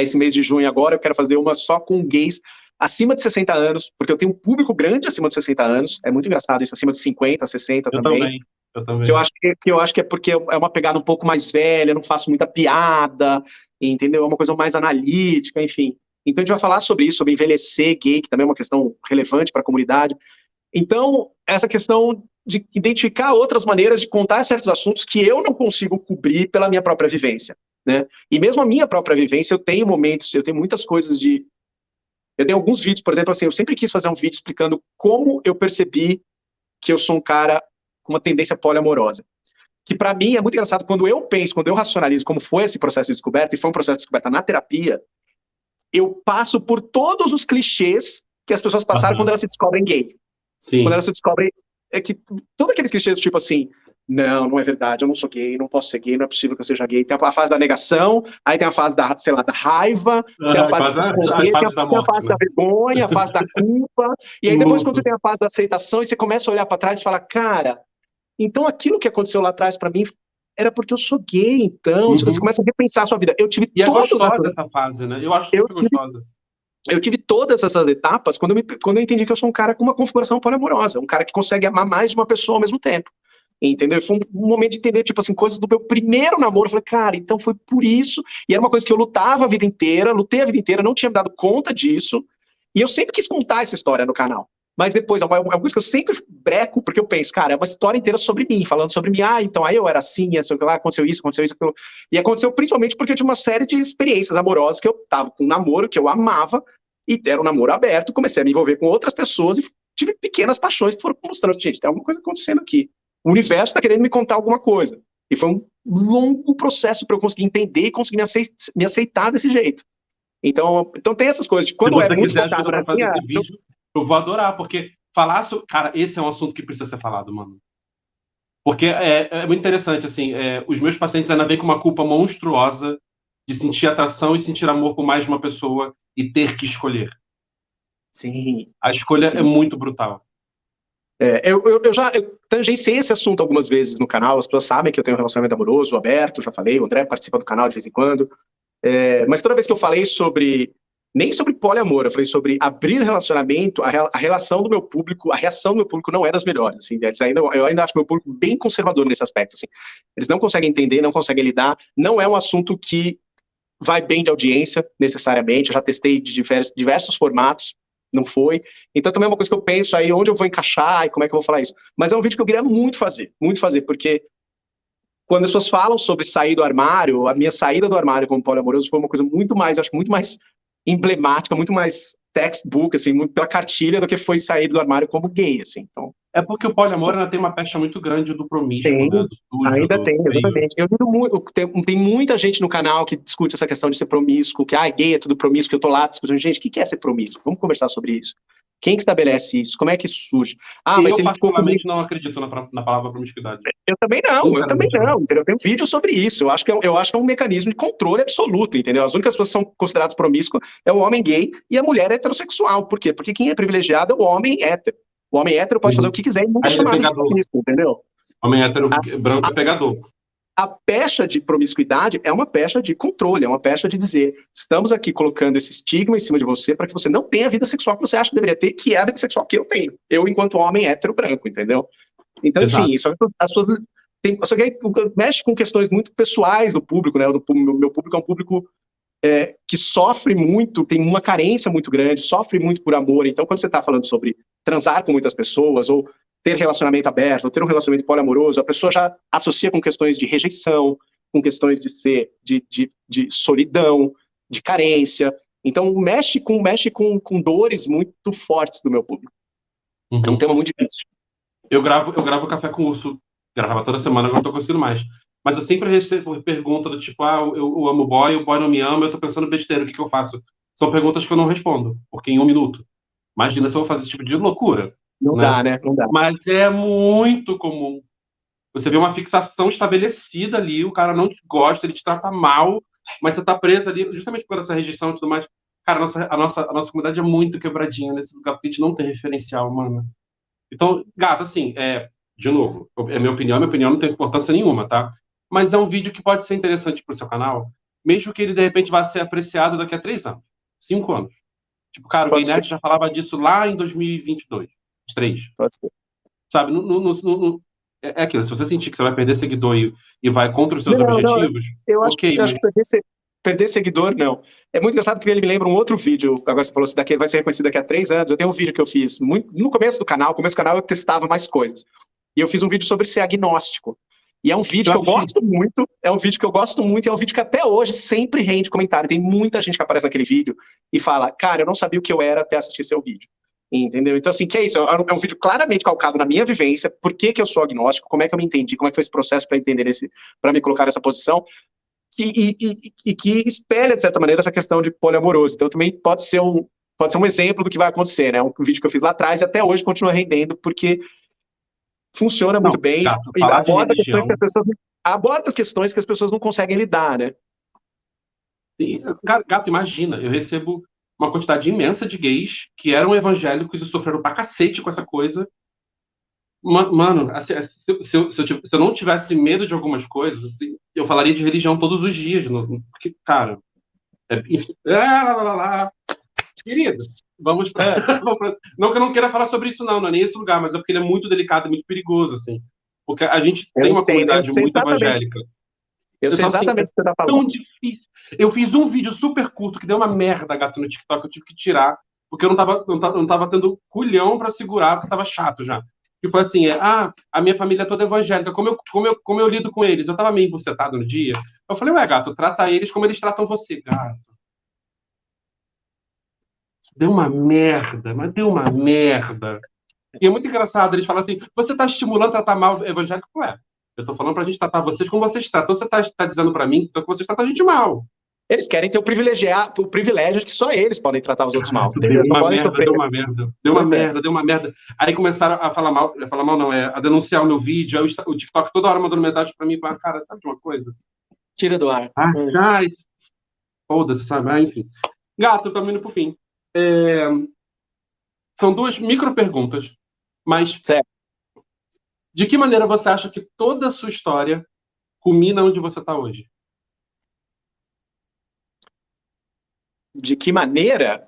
esse mês de junho agora, eu quero fazer uma só com gays acima de 60 anos, porque eu tenho um público grande acima de 60 anos, é muito engraçado isso, acima de 50, 60 também. Eu também. Que eu acho que é porque é uma pegada um pouco mais velha, não faço muita piada, entendeu? É uma coisa mais analítica, enfim. Então a gente vai falar sobre isso, sobre envelhecer gay, que também é uma questão relevante para a comunidade. Então, essa questão de identificar outras maneiras de contar certos assuntos que eu não consigo cobrir pela minha própria vivência, né? E mesmo a minha própria vivência, eu tenho momentos, eu tenho muitas coisas de... Eu tenho alguns vídeos, por exemplo, assim, eu sempre quis fazer um vídeo explicando como eu percebi que eu sou um cara com uma tendência poliamorosa. Que para mim é muito engraçado, quando eu racionalizo como foi esse processo de descoberta, e foi um processo de descoberta na terapia, eu passo por todos os clichês que as pessoas passaram quando elas se descobrem gay. Sim. Quando elas se descobrem, todos aqueles clichês tipo assim, não é verdade, eu não sou gay, não posso ser gay, não é possível que eu seja gay. Tem a fase da negação, aí tem a fase da, sei lá, da raiva, tem a fase da vergonha, a fase da culpa, e aí depois quando você tem a fase da aceitação, e você começa a olhar para trás e fala, cara, então aquilo que aconteceu lá atrás para mim era porque eu sou gay, então, você começa a repensar a sua vida. Eu tive essa fase, né? Eu acho super gostosa. Eu tive todas essas etapas quando eu entendi que eu sou um cara com uma configuração poliamorosa, um cara que consegue amar mais de uma pessoa ao mesmo tempo. Entendeu? Foi um momento de entender, tipo assim, coisas do meu primeiro namoro. Eu falei, cara, então foi por isso. E era uma coisa que eu lutei a vida inteira, não tinha me dado conta disso. E eu sempre quis contar essa história no canal. Mas depois, é uma coisa que eu sempre breco, porque eu penso, cara, é uma história inteira sobre mim, falando sobre mim. Então aí eu era assim, aconteceu isso, aquilo. E aconteceu principalmente porque eu tinha uma série de experiências amorosas, que eu tava com um namoro que eu amava, e era um namoro aberto, comecei a me envolver com outras pessoas e tive pequenas paixões que foram mostrando, gente, tem alguma coisa acontecendo aqui. O universo está querendo me contar alguma coisa. E foi um longo processo para eu conseguir entender e conseguir me aceitar desse jeito. Então tem essas coisas. Quando Se é você muito quiser focado ajuda na para fazer minha... esse vídeo, eu vou adorar, porque falar sobre... Cara, esse é um assunto que precisa ser falado, mano. Porque é muito interessante, assim, os meus pacientes ainda vêm com uma culpa monstruosa de sentir atração e sentir amor por mais de uma pessoa e ter que escolher. Sim, A escolha é sim. muito brutal. Eu já tangenciei esse assunto algumas vezes no canal, as pessoas sabem que eu tenho um relacionamento amoroso, aberto, já falei, o André participa do canal de vez em quando, mas toda vez que eu falei nem sobre poliamor, eu falei sobre abrir relacionamento, a relação do meu público, a reação do meu público não é das melhores, assim, eu ainda acho meu público bem conservador nesse aspecto, assim, eles não conseguem entender, não conseguem lidar, não é um assunto que vai bem de audiência, necessariamente, eu já testei de diversos formatos, não foi. Então também é uma coisa que eu penso aí, onde eu vou encaixar e como é que eu vou falar isso. Mas é um vídeo que eu queria muito fazer, porque quando as pessoas falam sobre sair do armário, a minha saída do armário como poliamoroso foi uma coisa muito mais, acho que muito mais emblemática, muito mais textbook, assim, muito pela cartilha do que foi sair do armário como gay, assim. Então, É porque o poliamor ainda tem uma pecha muito grande do promíscuo, tem, né? Do sujo, ainda do tem, feio. exatamente. Eu lido muito, tem muita gente no canal que discute essa questão de ser promíscuo, que gay é tudo promíscuo, que eu tô lá discutindo. Gente, o que é ser promíscuo? Vamos conversar sobre isso. Quem que estabelece isso? Como é que isso surge? Mas Eu, se ele ficou comigo. particularmente, não acredito na palavra promiscuidade. Eu também Sinceramente, não. não, entendeu? Eu tenho vídeo sobre isso. Eu acho que é um mecanismo de controle absoluto, entendeu? As únicas pessoas que são consideradas promíscuas é o homem gay e a mulher heterossexual. Por quê? Porque quem é privilegiado é o homem hétero. O homem hétero pode fazer o que quiser e nunca é Aí ele é chamado de pegador. promíscuo, entendeu? Homem hétero A, branco é pegador. a pecha de promiscuidade é uma pecha de controle, é uma pecha de dizer, estamos aqui colocando esse estigma em cima de você para que você não tenha a vida sexual que você acha que deveria ter, que é a vida sexual que eu tenho. Eu, enquanto homem hétero branco, entendeu? Então, enfim, Exato. isso as pessoas só que mexe com questões muito pessoais do público, né? Meu público é um público que sofre muito, tem uma carência muito grande, sofre muito por amor. Então, quando você está falando sobre transar com muitas pessoas, ou ter relacionamento aberto, ou ter um relacionamento poliamoroso, a pessoa já associa com questões de rejeição, com questões de solidão, de carência. Então, mexe com dores muito fortes do meu público. É um tema muito difícil. Eu gravo Café com Urso. Gravava toda semana, agora não tô conseguindo mais. Mas eu sempre recebo pergunta do tipo, eu amo o boy não me ama, eu tô pensando besteira, o que eu faço? São perguntas que eu não respondo, porque em um minuto. Imagina se eu vou fazer esse tipo de loucura, Não né? dá, né? Não dá. Mas é muito comum. Você vê uma fixação estabelecida ali, o cara não te gosta, ele te trata mal, mas você tá preso ali, justamente por essa rejeição e tudo mais. Cara, a nossa comunidade é muito quebradinha nesse lugar, porque a gente não tem referencial, mano. Então, gato, assim, de novo, é minha opinião não tem importância nenhuma, tá? Mas é um vídeo que pode ser interessante pro seu canal, mesmo que ele, de repente, vá ser apreciado daqui a 3 anos, 5 anos. Tipo, cara, o Pode ser, Gaynerd já falava disso lá em 2022, 2023. pode ser. Sabe? É aquilo, se você sentir que você vai perder seguidor e vai contra os seus Não, objetivos, eu acho, ok, eu acho mas que perder seguidor, não. É muito engraçado que ele me lembra um outro vídeo, agora você falou assim, vai ser reconhecido daqui a 3 anos, eu tenho um vídeo que eu fiz no começo do canal, eu testava mais coisas. E eu fiz um vídeo sobre ser agnóstico. E é um vídeo que eu gosto muito, é um vídeo que até hoje sempre rende comentário. Tem muita gente que aparece naquele vídeo e fala, cara, eu não sabia o que eu era até assistir seu vídeo. Entendeu? Então, assim, que é isso? É um vídeo claramente calcado na minha vivência, por que eu sou agnóstico, como é que eu me entendi, como é que foi esse processo para entender para me colocar nessa posição, e que espelha, de certa maneira, essa questão de poliamoroso. Então, também pode ser um exemplo do que vai acontecer, né? Um vídeo que eu fiz lá atrás e até hoje continua rendendo, porque funciona muito não, bem gato, e falar de religião. aborda as questões que as pessoas não conseguem lidar, né? Gato, imagina, eu recebo uma quantidade imensa de gays que eram evangélicos e sofreram pra cacete com essa coisa. Mano, assim, se eu não tivesse medo de algumas coisas, assim, eu falaria de religião todos os dias. Porque, cara, enfim, querido, vamos pra, não que eu não queira falar sobre isso, não é nem esse lugar, mas é porque ele é muito delicado, muito perigoso, assim. Porque a gente Eu tem uma entendo, comunidade muito evangélica. eu sei Então, assim, é exatamente o que você está falando. tão difícil. Eu fiz um vídeo super curto que deu uma merda, gato, no TikTok, eu tive que tirar, porque eu não tava tendo culhão pra segurar, porque tava chato já. Que foi assim, a minha família é toda evangélica, como eu lido com eles? Eu tava meio embucetado no dia. Eu falei, ué, gato, trata eles como eles tratam você, gato. Deu uma merda, mas deu uma merda. E é muito engraçado, eles falam assim, você tá estimulando a tratar mal evangélico? Ué, Eu tô falando pra gente tratar vocês como vocês tratam. Então você tá dizendo pra mim então, que vocês tratam a gente mal. Eles querem ter o privilégio de que só eles podem tratar os outros mal. Deu Eles não uma podem merda, sofrer. deu uma merda. Deu uma Pois é. merda, deu uma merda. Aí começaram a falar mal não, a denunciar o meu vídeo. Aí o TikTok toda hora mandando mensagem pra mim. Falando, cara, sabe de uma coisa? Tira do ar. Ai, foda-se, sabe? Ah, enfim. Gato, estamos indo pro fim. São duas micro perguntas, mas Certo. de que maneira você acha que toda a sua história culmina onde você está hoje? De que maneira?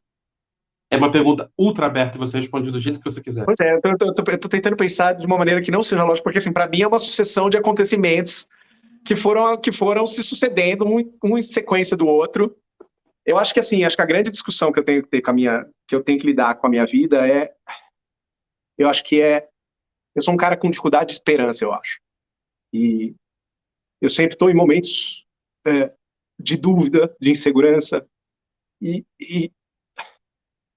É uma pergunta ultra aberta e você responde do jeito que você quiser. Pois é, eu tô tentando pensar de uma maneira que não seja lógica, porque assim, para mim é uma sucessão de acontecimentos que foram se sucedendo um em sequência do outro. Eu acho que assim, acho que a grande discussão que eu tenho que ter que eu tenho que lidar com a minha vida eu acho que eu sou um cara com dificuldade de esperança, eu acho. E eu sempre estou em momentos de dúvida, de insegurança, e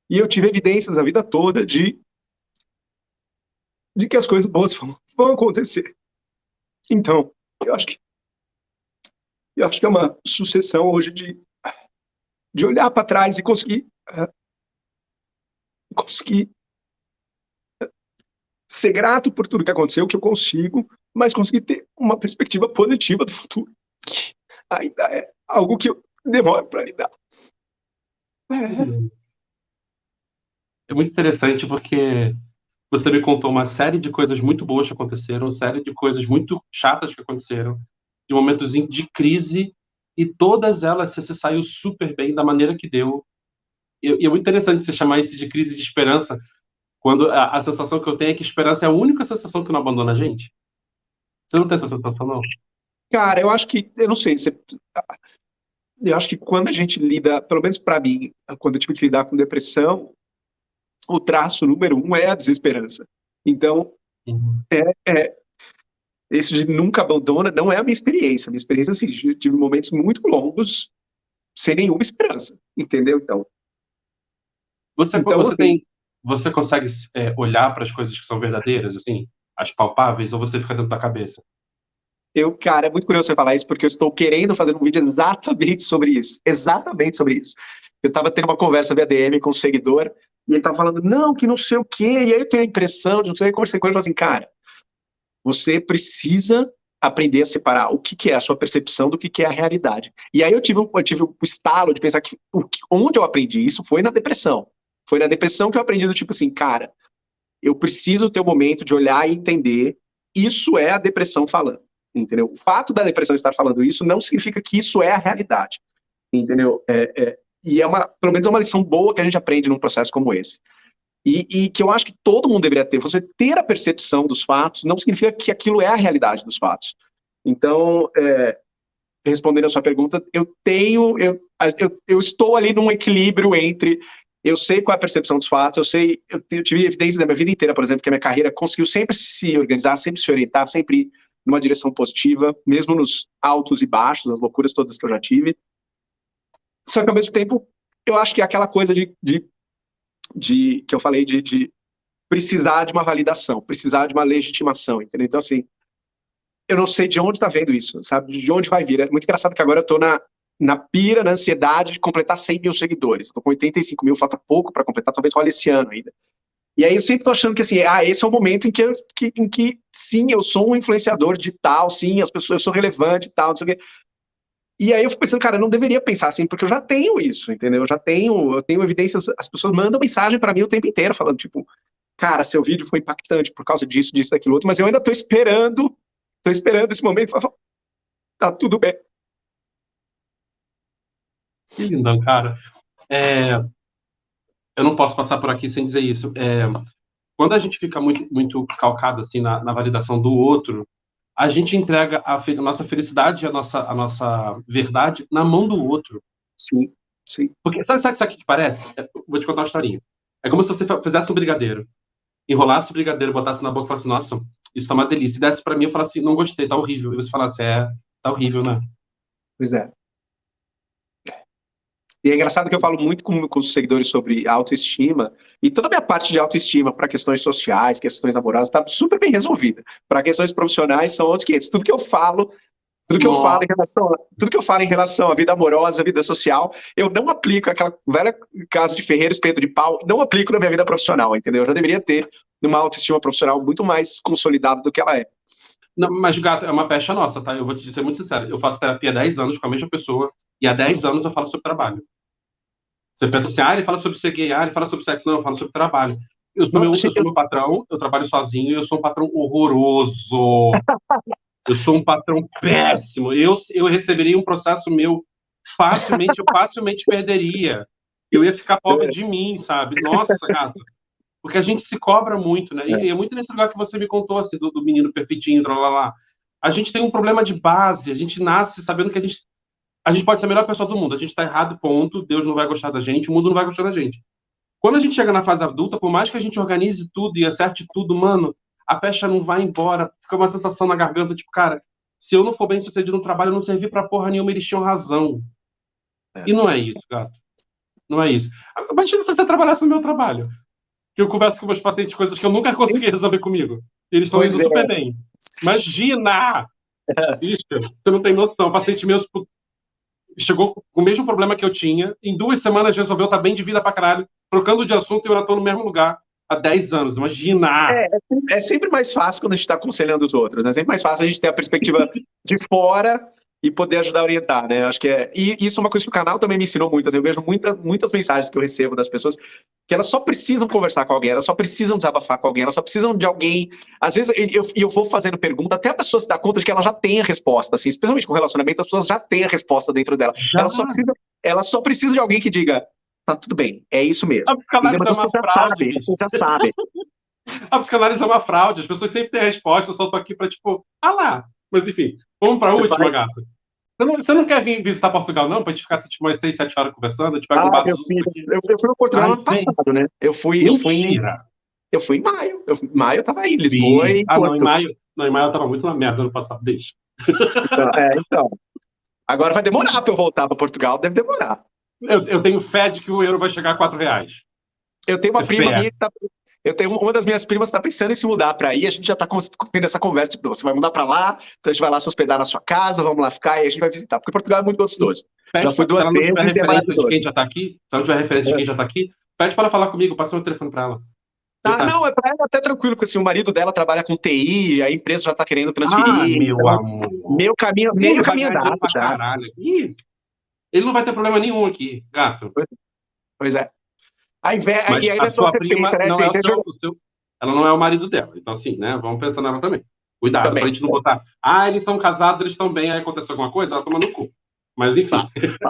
eu tive evidências a vida toda de que as coisas boas vão acontecer. Então, eu acho que é uma sucessão hoje de olhar para trás e conseguir ser grato por tudo que aconteceu, que eu consigo, mas conseguir ter uma perspectiva positiva do futuro, que ainda é algo que eu demoro para lidar. É muito interessante porque você me contou uma série de coisas muito boas que aconteceram, uma série de coisas muito chatas que aconteceram, de momentos de crise, e todas elas você se saiu super bem da maneira que deu. E é muito interessante você chamar isso de crise de esperança, quando a sensação que eu tenho é que esperança é a única sensação que não abandona a gente. Você não tem essa sensação, não? Cara, eu acho que, eu não sei, eu acho que quando a gente lida, pelo menos para mim, quando eu tive que lidar com depressão, o traço número 1 é a desesperança. Então, esse de nunca abandona não é a minha experiência. A minha experiência, assim, eu tive momentos muito longos sem nenhuma esperança, entendeu? Então, você consegue olhar para as coisas que são verdadeiras, assim, as palpáveis, ou você fica dentro da cabeça? Cara, é muito curioso você falar isso, porque eu estou querendo fazer um vídeo exatamente sobre isso. Exatamente sobre isso. Eu estava tendo uma conversa via DM com um seguidor, e ele estava falando, não, que não sei o quê, e aí eu tenho a impressão de não sei o que, conversei com ele e falei assim, cara, você precisa aprender a separar o que é a sua percepção do que é a realidade. E aí eu tive o estalo de pensar que onde eu aprendi isso foi na depressão. Foi na depressão que eu aprendi do tipo assim, cara, eu preciso ter um momento de olhar e entender, isso é a depressão falando, entendeu? O fato da depressão estar falando isso não significa que isso é a realidade, entendeu? E pelo menos é uma lição boa que a gente aprende num processo como esse. E que eu acho que todo mundo deveria ter. Você ter a percepção dos fatos não significa que aquilo é a realidade dos fatos. Então, respondendo a sua pergunta, eu estou ali num equilíbrio entre eu sei qual é a percepção dos fatos, eu tive evidências da minha vida inteira, por exemplo, que a minha carreira conseguiu sempre se organizar, sempre se orientar, sempre ir numa direção positiva, mesmo nos altos e baixos, nas loucuras todas que eu já tive. Só que, ao mesmo tempo, eu acho que é aquela coisa que eu falei de precisar de uma validação, precisar de uma legitimação, entendeu? Então, assim, eu não sei de onde está vendo isso, sabe? De onde vai vir. É muito engraçado que agora eu estou na pira, na ansiedade de completar 100 mil seguidores. Estou com 85 mil, falta pouco para completar, talvez role esse ano ainda. E aí eu sempre estou achando que, assim, esse é o momento em que sim, eu sou um influenciador digital, sim, eu sou relevante e tal, não sei o quê. E aí eu fico pensando, cara, eu não deveria pensar assim, porque eu já tenho isso, entendeu? Eu tenho evidências, as pessoas mandam mensagem para mim o tempo inteiro, falando, tipo, cara, seu vídeo foi impactante por causa disso, daquilo outro, mas eu ainda estou esperando esse momento, tá tudo bem. Que lindão, cara. Eu não posso passar por aqui sem dizer isso. Quando a gente fica muito, muito calcado assim, na validação do outro, a gente entrega a nossa felicidade, a nossa verdade na mão do outro. Sim, sim. Porque sabe o que parece? Vou te contar uma historinha. É como se você fizesse um brigadeiro, enrolasse o brigadeiro, botasse na boca e falasse, nossa, isso tá uma delícia. E desse pra mim, eu falasse, não gostei, tá horrível. E você falasse, tá horrível, né? Pois é. E é engraçado que eu falo muito com os seguidores sobre autoestima, e toda a minha parte de autoestima para questões sociais, questões amorosas, está super bem resolvida. Para questões profissionais, são outros 500. Nossa. Tudo que eu falo em relação à vida amorosa, à vida social, eu não aplico aquela velha casa de ferreiro, espeto de pau, não aplico na minha vida profissional, entendeu? Eu já deveria ter uma autoestima profissional muito mais consolidada do que ela é. Não, mas, gato, é uma pecha nossa, tá? Eu vou te ser muito sincero. Eu faço terapia há 10 anos com a mesma pessoa e há 10 anos eu falo sobre trabalho. Você pensa assim, ele fala sobre ser gay, ele fala sobre sexo. Não, eu falo sobre trabalho. Eu sou meu patrão, eu trabalho sozinho e eu sou um patrão horroroso. Eu sou um patrão péssimo. Eu receberia um processo meu facilmente, eu facilmente perderia. Eu ia ficar pobre de mim, sabe? Nossa, gato. Porque a gente se cobra muito, né? E é muito nesse lugar que você me contou, assim, do menino perfeitinho, lá. A gente tem um problema de base, a gente nasce sabendo que a gente pode ser a melhor pessoa do mundo, a gente tá errado, ponto, Deus não vai gostar da gente, o mundo não vai gostar da gente. Quando a gente chega na fase adulta, por mais que a gente organize tudo e acerte tudo, mano, a pecha não vai embora, fica uma sensação na garganta, tipo, cara, se eu não for bem sucedido no trabalho, eu não servi pra porra nenhuma, eles tinham razão. E não é isso, gato. Não é isso. Imagina se você trabalhasse no meu trabalho. Que eu converso com meus pacientes coisas que eu nunca consegui resolver comigo. E eles estão indo super bem. Imagina! Bicho, você não tem noção. O paciente meu chegou com o mesmo problema que eu tinha. Em 2 semanas resolveu, tá bem de vida pra caralho. Trocando de assunto e eu já tô no mesmo lugar há 10 anos. Imagina! É sempre mais fácil quando a gente está aconselhando os outros, né? É sempre mais fácil a gente ter a perspectiva de fora e poder ajudar a orientar, né? Acho que e isso é uma coisa que o canal também me ensinou muito. Assim, eu vejo muitas mensagens que eu recebo das pessoas que elas só precisam conversar com alguém, elas só precisam desabafar com alguém, elas só precisam de alguém. Às vezes eu vou fazendo pergunta até a pessoa se dá conta de que ela já tem a resposta, assim, especialmente com relacionamento, as pessoas já têm a resposta dentro dela. Elas só precisam de alguém que diga, tá tudo bem, é isso mesmo. A psicanálise é uma fraude. Você já sabe. A psicanálise é uma fraude, as pessoas sempre têm a resposta, eu só tô aqui pra, tipo, lá. Mas enfim, vamos pra última, gata. Você não quer vir visitar Portugal, não? Pra gente ficar tipo, umas 6, 7 horas conversando? A gente vai com eu fui no Portugal ano passado, né? Eu fui em maio. Em maio eu tava aí, em Lisboa e Porto. Não, em maio eu tava muito na merda ano passado, deixa. Então. Agora vai demorar pra eu voltar pra Portugal, deve demorar. Eu tenho fé de que o euro vai chegar a R$4. Eu tenho uma prima minha que tá... uma das minhas primas está pensando em se mudar para aí, a gente já está tendo essa conversa, tipo, você vai mudar para lá, então a gente vai lá se hospedar na sua casa, vamos lá ficar e a gente vai visitar, porque Portugal é muito gostoso. Já fui 2 vezes e tem referência de quem já está aqui, se ela não tiver referência de quem já está aqui, pede para ela falar comigo, passa o telefone para ela. Não, é para ela até tranquilo, porque assim, o marido dela trabalha com TI, a empresa já está querendo transferir. Meu então, amor. Meio caminho dado já. Ih, ele não vai ter problema nenhum aqui, gato. Pois é. E ainda a sua você prima pensa, né, não gente? Ela não é o marido dela. Então, assim, né? Vamos pensar nela também. Cuidado, também. pra gente não botar. Eles são casados, eles estão bem, aí aconteceu alguma coisa, ela toma no cu. Mas enfim.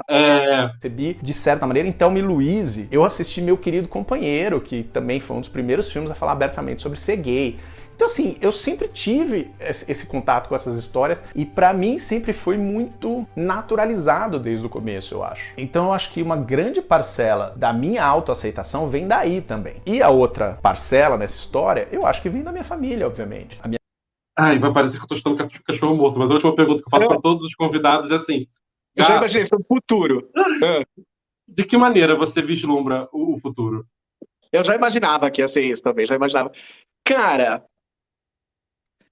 Recebi, de certa maneira, em Thelma e Louise, eu assisti Meu Querido Companheiro, que também foi um dos primeiros filmes a falar abertamente sobre ser gay. Então, assim, eu sempre tive esse contato com essas histórias e pra mim sempre foi muito naturalizado desde o começo, eu acho. Então eu acho que uma grande parcela da minha autoaceitação vem daí também. E a outra parcela nessa história, eu acho que vem da minha família, obviamente. Vai parecer que eu tô estando cachorro morto, mas a última pergunta que eu faço para todos os convidados é assim. Eu já imaginei, sobre o futuro. De que maneira você vislumbra o futuro? Eu já imaginava que ia ser isso também, já imaginava. Cara...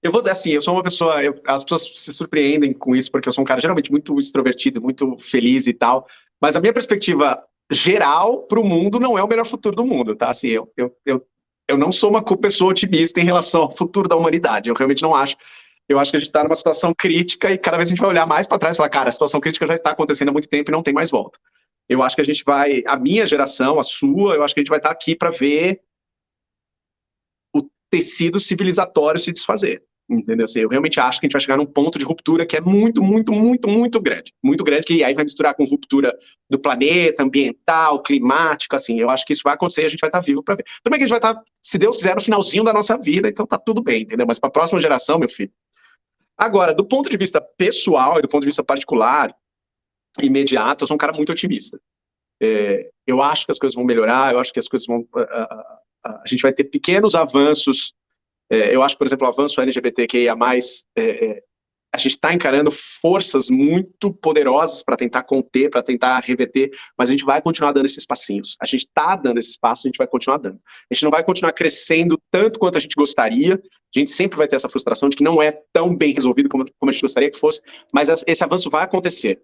eu sou uma pessoa, as pessoas se surpreendem com isso, porque eu sou um cara geralmente muito extrovertido, muito feliz e tal, mas a minha perspectiva geral para o mundo não é o melhor futuro do mundo, tá? Assim, eu não sou uma pessoa otimista em relação ao futuro da humanidade, eu realmente não acho. Eu acho que a gente está numa situação crítica e cada vez a gente vai olhar mais para trás e falar, cara, a situação crítica já está acontecendo há muito tempo e não tem mais volta. Eu acho que a minha geração, a sua, eu acho que a gente vai estar aqui para ver o tecido civilizatório se desfazer. Entendeu? Assim, eu realmente acho que a gente vai chegar num ponto de ruptura que é muito, muito, muito, muito grande. Muito grande, que aí vai misturar com ruptura do planeta, ambiental, climática, assim. Eu acho que isso vai acontecer e a gente vai estar vivo para ver. Também que a gente vai estar, se Deus quiser, no finalzinho da nossa vida, então tá tudo bem, entendeu? Mas para a próxima geração, meu filho. Agora, do ponto de vista pessoal e do ponto de vista particular, imediato, eu sou um cara muito otimista. Eu acho que as coisas vão melhorar, eu acho que as coisas vão... a gente vai ter pequenos avanços. Eu acho que, por exemplo, o avanço LGBTQIA+, a gente está encarando forças muito poderosas para tentar conter, para tentar reverter, mas a gente vai continuar dando esses passinhos. A gente está dando esses passos, a gente vai continuar dando. A gente não vai continuar crescendo tanto quanto a gente gostaria, a gente sempre vai ter essa frustração de que não é tão bem resolvido como a gente gostaria que fosse, mas esse avanço vai acontecer.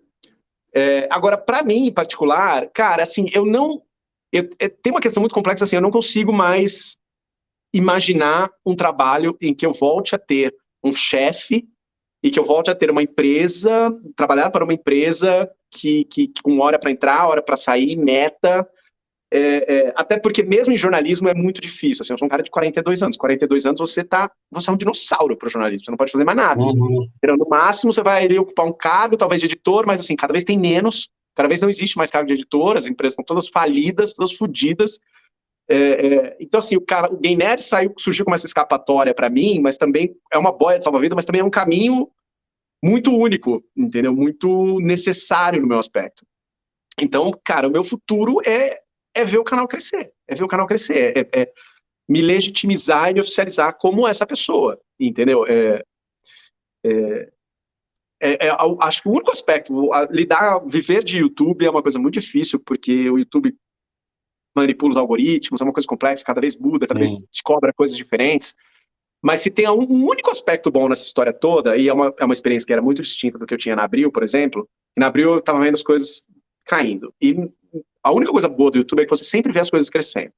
Agora, para mim, em particular, cara, assim, tem uma questão muito complexa, assim, eu não consigo mais imaginar um trabalho em que eu volte a ter um chefe e que eu volte a ter uma empresa, trabalhar para uma empresa que com hora para entrar, hora para sair, meta, até porque mesmo em jornalismo é muito difícil, assim, eu sou um cara de 42 anos, 42 anos você é um dinossauro para o jornalismo, você não pode fazer mais nada. No máximo você vai ali ocupar um cargo, talvez de editor, mas assim, cada vez tem menos, cada vez não existe mais cargo de editor, as empresas estão todas falidas, todas fodidas. Então assim, o Gay Nerd surgiu como essa escapatória para mim, mas também é uma boia de salva-vida, mas também é um caminho muito único, entendeu? Muito necessário no meu aspecto. Então, cara, o meu futuro é ver o canal crescer, é me legitimizar e me oficializar como essa pessoa, entendeu? Acho que o único aspecto, viver de YouTube é uma coisa muito difícil, porque o YouTube manipula os algoritmos, é uma coisa complexa, cada vez muda, cada vez te cobra coisas diferentes. Mas se tem um único aspecto bom nessa história toda, e é uma experiência que era muito distinta do que eu tinha na Abril, por exemplo, e na Abril eu estava vendo as coisas caindo. E a única coisa boa do YouTube é que você sempre vê as coisas crescendo.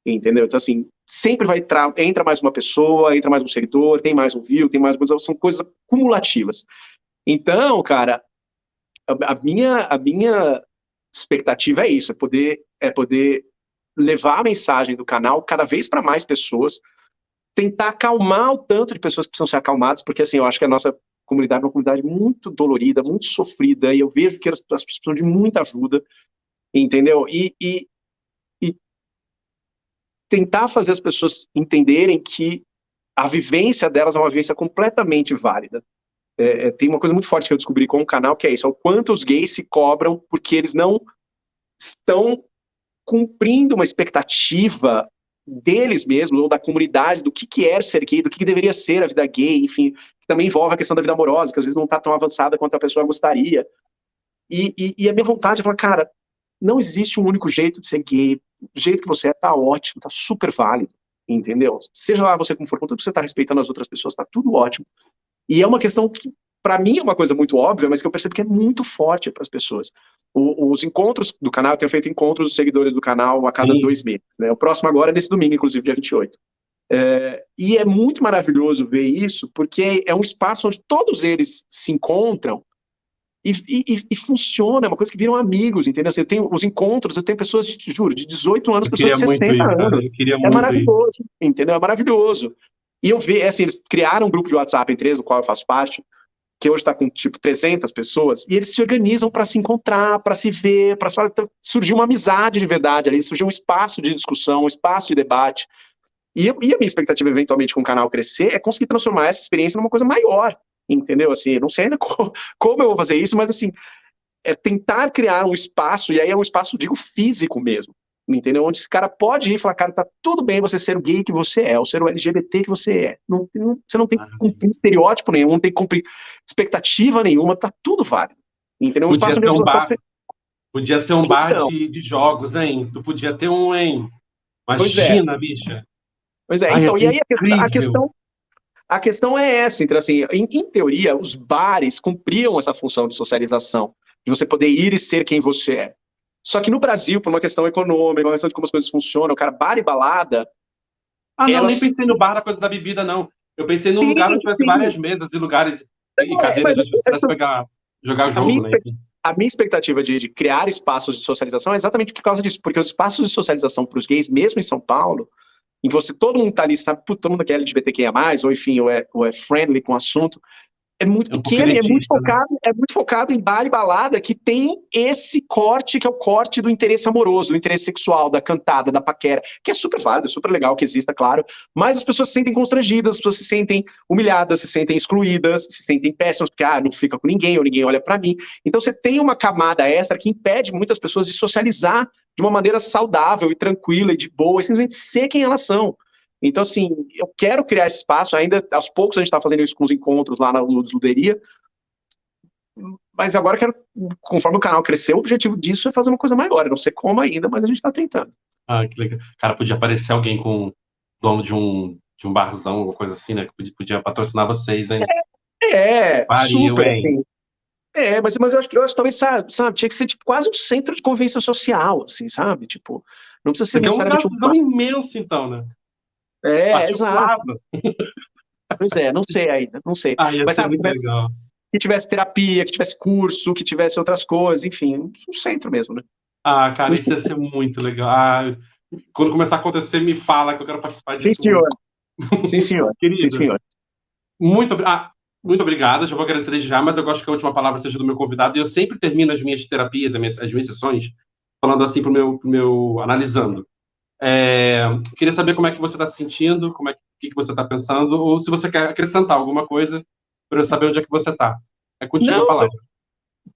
Entendeu? Então, assim, sempre entra mais uma pessoa, entra mais um seguidor, tem mais um view, tem mais coisa, são coisas cumulativas. Então, cara, a minha expectativa é isso, é poder levar a mensagem do canal cada vez para mais pessoas, tentar acalmar o tanto de pessoas que precisam ser acalmadas, porque assim, eu acho que a nossa comunidade é uma comunidade muito dolorida, muito sofrida, e eu vejo que as pessoas precisam de muita ajuda, entendeu? E tentar fazer as pessoas entenderem que a vivência delas é uma vivência completamente válida. Tem uma coisa muito forte que eu descobri com o canal, que é isso, é o quanto os gays se cobram porque eles não estão cumprindo uma expectativa deles mesmos, ou da comunidade, do que é ser gay, do que deveria ser a vida gay, enfim, que também envolve a questão da vida amorosa, que às vezes não está tão avançada quanto a pessoa gostaria. E a minha vontade é falar, cara, não existe um único jeito de ser gay, o jeito que você tá ótimo, tá super válido, entendeu? Seja lá você como for, contanto que você tá respeitando as outras pessoas, tá tudo ótimo. E é uma questão que, para mim, é uma coisa muito óbvia, mas que eu percebo que é muito forte para as pessoas. Os encontros do canal, eu tenho feito encontros dos seguidores do canal a cada 2 meses. Né? O próximo agora é nesse domingo, inclusive, dia 28. E é muito maravilhoso ver isso, porque é um espaço onde todos eles se encontram e funciona, é uma coisa que viram amigos, entendeu? Assim, eu tenho os encontros, eu tenho pessoas, juro, de 18 anos, pessoas de 60 anos. É maravilhoso, entendeu? É maravilhoso. E eu vejo, assim, eles criaram um grupo de WhatsApp entre eles, do qual eu faço parte, que hoje está com, tipo, 300 pessoas, e eles se organizam para se encontrar, para se ver, para surgir uma amizade de verdade ali, surgir um espaço de discussão, um espaço de debate. E a minha expectativa, eventualmente, com o canal crescer, é conseguir transformar essa experiência numa coisa maior, entendeu? Assim, eu não sei ainda como eu vou fazer isso, mas, assim, é tentar criar um espaço, e aí é um espaço, digo, físico mesmo, entendeu? Onde esse cara pode ir e falar, cara, tá tudo bem você ser o gay que você é, ou ser o LGBT que você é. Você não tem que cumprir estereótipo nenhum, não tem que cumprir expectativa nenhuma, tá tudo válido. Entendeu? Um espaço onde podia ser um bar de jogos, hein? Tu podia ter um, hein? Imagina, bicha. Pois é, então, e aí a questão é essa, então, assim, em teoria, os bares cumpriam essa função de socialização, de você poder ir e ser quem você é. Só que no Brasil, por uma questão econômica, uma questão de como as coisas funcionam, cara, bar e balada... nem pensei no bar da coisa da bebida, não. Eu pensei num lugar onde tivesse várias mesas e lugares e cadeiras para pegar, jogar jogo, né? A minha expectativa de criar espaços de socialização é exatamente por causa disso, porque os espaços de socialização para os gays, mesmo em São Paulo, em que todo mundo tá ali, sabe, todo mundo que é LGBTQIA+, ou enfim, ou é friendly com o assunto, é muito pequeno, é muito focado em bar e balada que tem esse corte, que é o corte do interesse amoroso, do interesse sexual, da cantada, da paquera, que é super válido, é super legal que exista, claro, mas as pessoas se sentem constrangidas, as pessoas se sentem humilhadas, se sentem excluídas, se sentem péssimas, porque não fica com ninguém, ou ninguém olha pra mim. Então você tem uma camada extra que impede muitas pessoas de socializar de uma maneira saudável e tranquila e de boa, e simplesmente ser quem elas são. Então, assim, eu quero criar esse espaço, ainda aos poucos a gente está fazendo isso com os encontros lá na Luz Luderia, Mas agora conforme o canal crescer, o objetivo disso é fazer uma coisa maior. Eu não sei como ainda, mas a gente está tentando. Ah, que legal. Cara, podia aparecer alguém com dono de um barzão, alguma coisa assim, né? Que podia patrocinar vocês, hein? Super, hein? assim. Mas eu acho que talvez, sabe, tinha que ser tipo, quase um centro de convivência social, assim, sabe? Tipo, não precisa ser necessariamente um lugar imenso, então, né? Exato. Pois não sei ainda, não sei. Mas sabe, muito legal. Que tivesse terapia, que tivesse curso, que tivesse outras coisas, enfim, um centro mesmo, né? Cara, isso ia ser muito legal. Quando começar a acontecer, me fala que eu quero participar disso. Sim, senhor. Sim, senhor. Querido, sim, senhor. Muito obrigado, já vou agradecer desde já, mas eu gosto que a última palavra seja do meu convidado, e eu sempre termino as minhas terapias, as minhas sessões, falando assim pro meu analisando. Queria saber como é que você está se sentindo, o que você está pensando, ou se você quer acrescentar alguma coisa para eu saber onde é que você está. É contigo a palavra.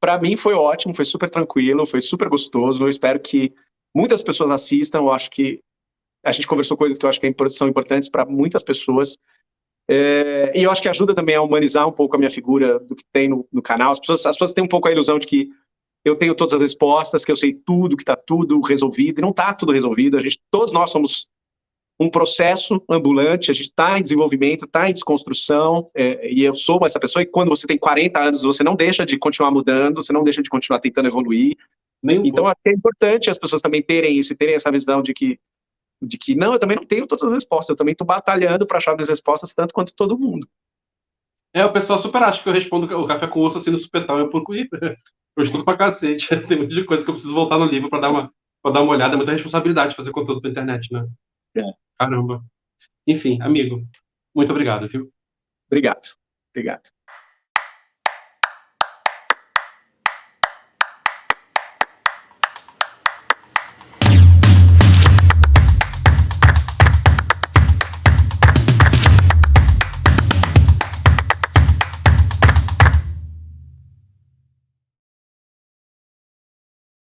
Para mim foi ótimo, foi super tranquilo, foi super gostoso. Eu espero que muitas pessoas assistam. Eu acho que a gente conversou coisas que eu acho que são importantes para muitas pessoas. E eu acho que ajuda também a humanizar um pouco a minha figura do que tem no canal. As pessoas têm um pouco a ilusão de que eu tenho todas as respostas, que eu sei tudo, que está tudo resolvido, e não está tudo resolvido. Todos nós somos um processo ambulante, a gente está em desenvolvimento, está em desconstrução, e eu sou essa pessoa, e quando você tem 40 anos, você não deixa de continuar mudando, você não deixa de continuar tentando evoluir. Então, acho que é importante as pessoas também terem isso, e terem essa visão de que não, eu também não tenho todas as respostas, eu também estou batalhando para achar as respostas tanto quanto todo mundo. O pessoal super acha que eu respondo o café com osso assim no supetão, eu estudo pra cacete, tem muita coisa que eu preciso voltar no livro para dar uma olhada, é muita responsabilidade fazer conteúdo pra internet, né? Caramba. Enfim, amigo, muito obrigado, viu? Obrigado.